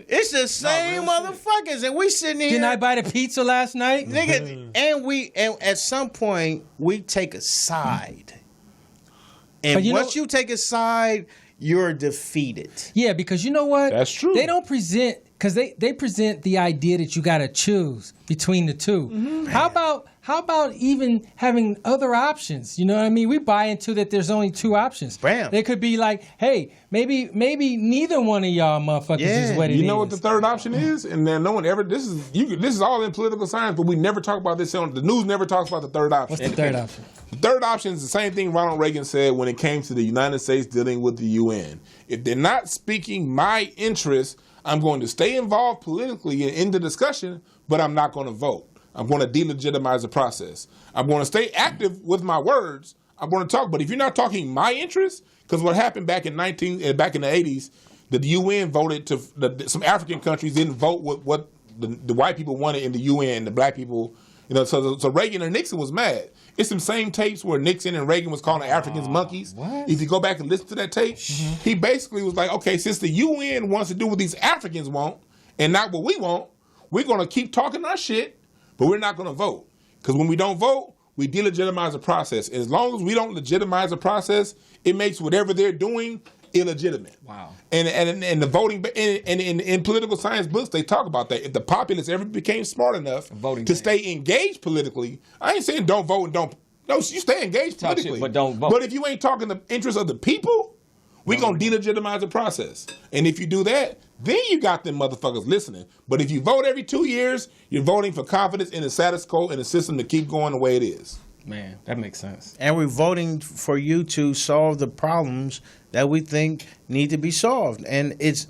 S3: it's the same motherfuckers, and we sitting here.
S1: Didn't I buy the pizza last night?
S3: Nigga, and at some point, we take a side. And once you take a side, you're defeated.
S1: Yeah, because you know what?
S4: That's true.
S1: They don't present, because they present the idea that you got to choose between the two. Mm-hmm. How about even having other options? You know what I mean? We buy into that there's only two options.
S3: Bam.
S1: They could be like, hey, maybe neither one of y'all motherfuckers is what it is.
S4: You know what the third option is? And then no one ever, this is all in political science, but we never talk about this. The news never talks about the third option.
S1: What's the third option?
S4: The third option is the same thing Ronald Reagan said when it came to the United States dealing with the UN. If they're not speaking my interests, I'm going to stay involved politically in the discussion, but I'm not going to vote. I'm going to delegitimize the process. I'm going to stay active with my words. I'm going to talk, but if you're not talking my interests, because what happened back in the 80s, the UN voted to some African countries didn't vote with what the white people wanted in the UN, the black people, so Reagan and Nixon was mad. It's some same tapes where Nixon and Reagan was calling Africans monkeys.
S1: What?
S4: If you go back and listen to that tape, he basically was like, okay, since the UN wants to do what these Africans want and not what we want, we're going to keep talking our shit, but we're not going to vote. Because when we don't vote, we delegitimize the process. As long as we don't legitimize the process, it makes whatever they're doing illegitimate.
S5: Wow.
S4: And the voting and in political science books they talk about that. If the populace ever became smart enough to stay engaged politically, I ain't saying don't vote and don't. No, you stay engaged politically,
S5: shit, but don't vote.
S4: But if you ain't talking the interests of the people, we gonna delegitimize the process. And if you do that, then you got them motherfuckers listening. But if you vote every 2 years, you're voting for confidence in the status quo and the system to keep going the way it is.
S5: Man, that makes sense.
S3: And we're voting for you to solve the problems that we think need to be solved. And it's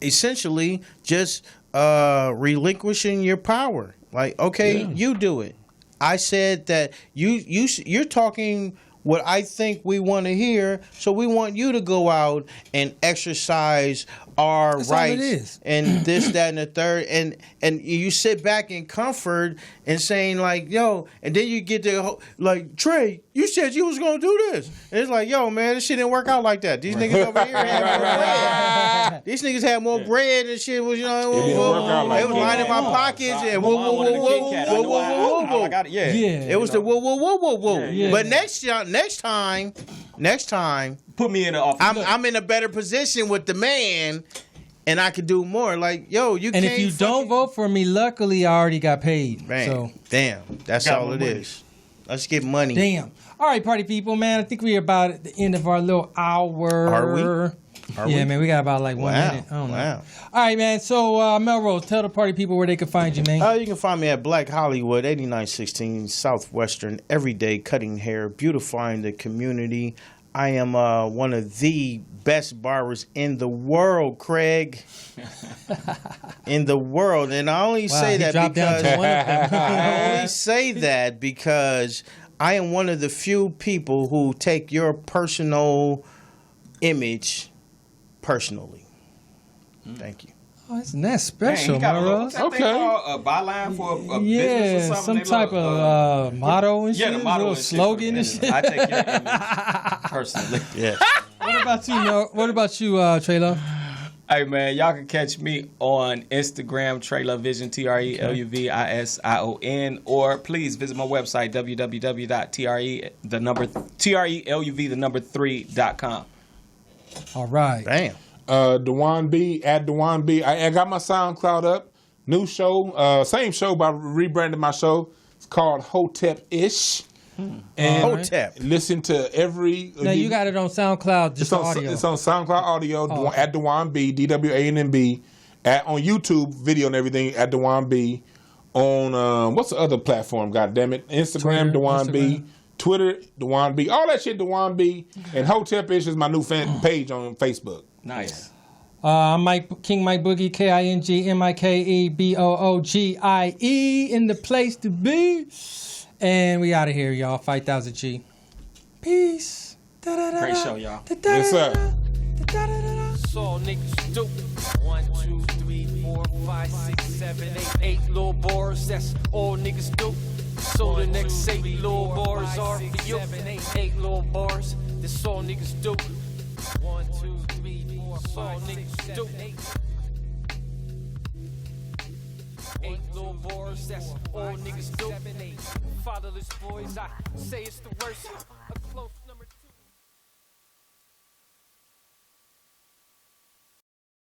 S3: essentially just relinquishing your power. Like, okay, you do it. I said that you're talking what I think we want to hear, so we want you to go out and exercise our rights and this, that, and the third, and you sit back in comfort and saying like, yo, and then you get to like, Trey, you said you was gonna do this. And it's like, yo, man, this shit didn't work out like that. These niggas over here had more bread. These niggas had more bread and shit was, you know, they was lining my pockets and whoa. It was the whoa. Yeah. But next time,
S5: put me in the office.
S3: I'm in a better position with the man, and I could do more. Like, yo, you can't.
S1: And if you don't vote for me, luckily I already got paid.
S3: Man,
S1: so
S3: damn, that's all it is. Let's get money.
S1: Damn. All right, party people, man. I think we're about at the end of our little hour.
S3: Are we?
S1: Man, we got about like 1 minute. I don't know. Wow. All right, man. So, Mellroz, tell the party people where they can find you, man.
S3: You can find me at Black Hollywood, 8916 Southwestern, every day cutting hair, beautifying the community. I am one of the best barbers in the world, Craig. In the world. And I only say that because I only say that because I am one of the few people who take your personal image personally. Thank you.
S1: Oh, isn't that special, Mellroz?
S5: Okay. A byline for a business or something?
S1: Some type of motto and shit.
S5: Yeah, the motto
S1: and slogan and shit.
S5: I take your image personally.
S3: Yeah.
S1: What about you, What about you, Trayla?
S5: Hey, man, y'all can catch me on Instagram, Traylavision, TRELUVISION, or please visit my website, www.TRELUV3.com.
S1: All right.
S3: Bam.
S4: Dwann B, at Dwann B. I got my SoundCloud up. New show, same show, but I rebranded my show. It's called Hotep-ish. And
S3: Hotep.
S4: Listen to every.
S1: Now you got it on SoundCloud. Just audio.
S4: It's on SoundCloud audio at Dwann B, DWANNB. On YouTube video and everything at Dwann B. On what's the other platform? God damn it, Instagram Dwann B. Twitter, Dwann B. All that shit, Dwann B. And Hotep-ish is my new fan page on Facebook.
S5: Nice.
S1: I'm King Mike Boogie, KINGMIKEBOOGIE, in the place to be. And we out of here, y'all. 5,000 G. Peace.
S5: Great show, y'all.
S4: Yes, sir.
S2: That's all niggas do. 1, 2, 3, 4, 5, 6, 7, 8 little bars. That's all niggas do. So the next 8 little bars are for you. 8 little bars. That's all niggas do. 1, 2, 3, 4, 5, 6, 7, 8. 8 little bars. That's all niggas do. Fatherless boys. I say it's the worst. A close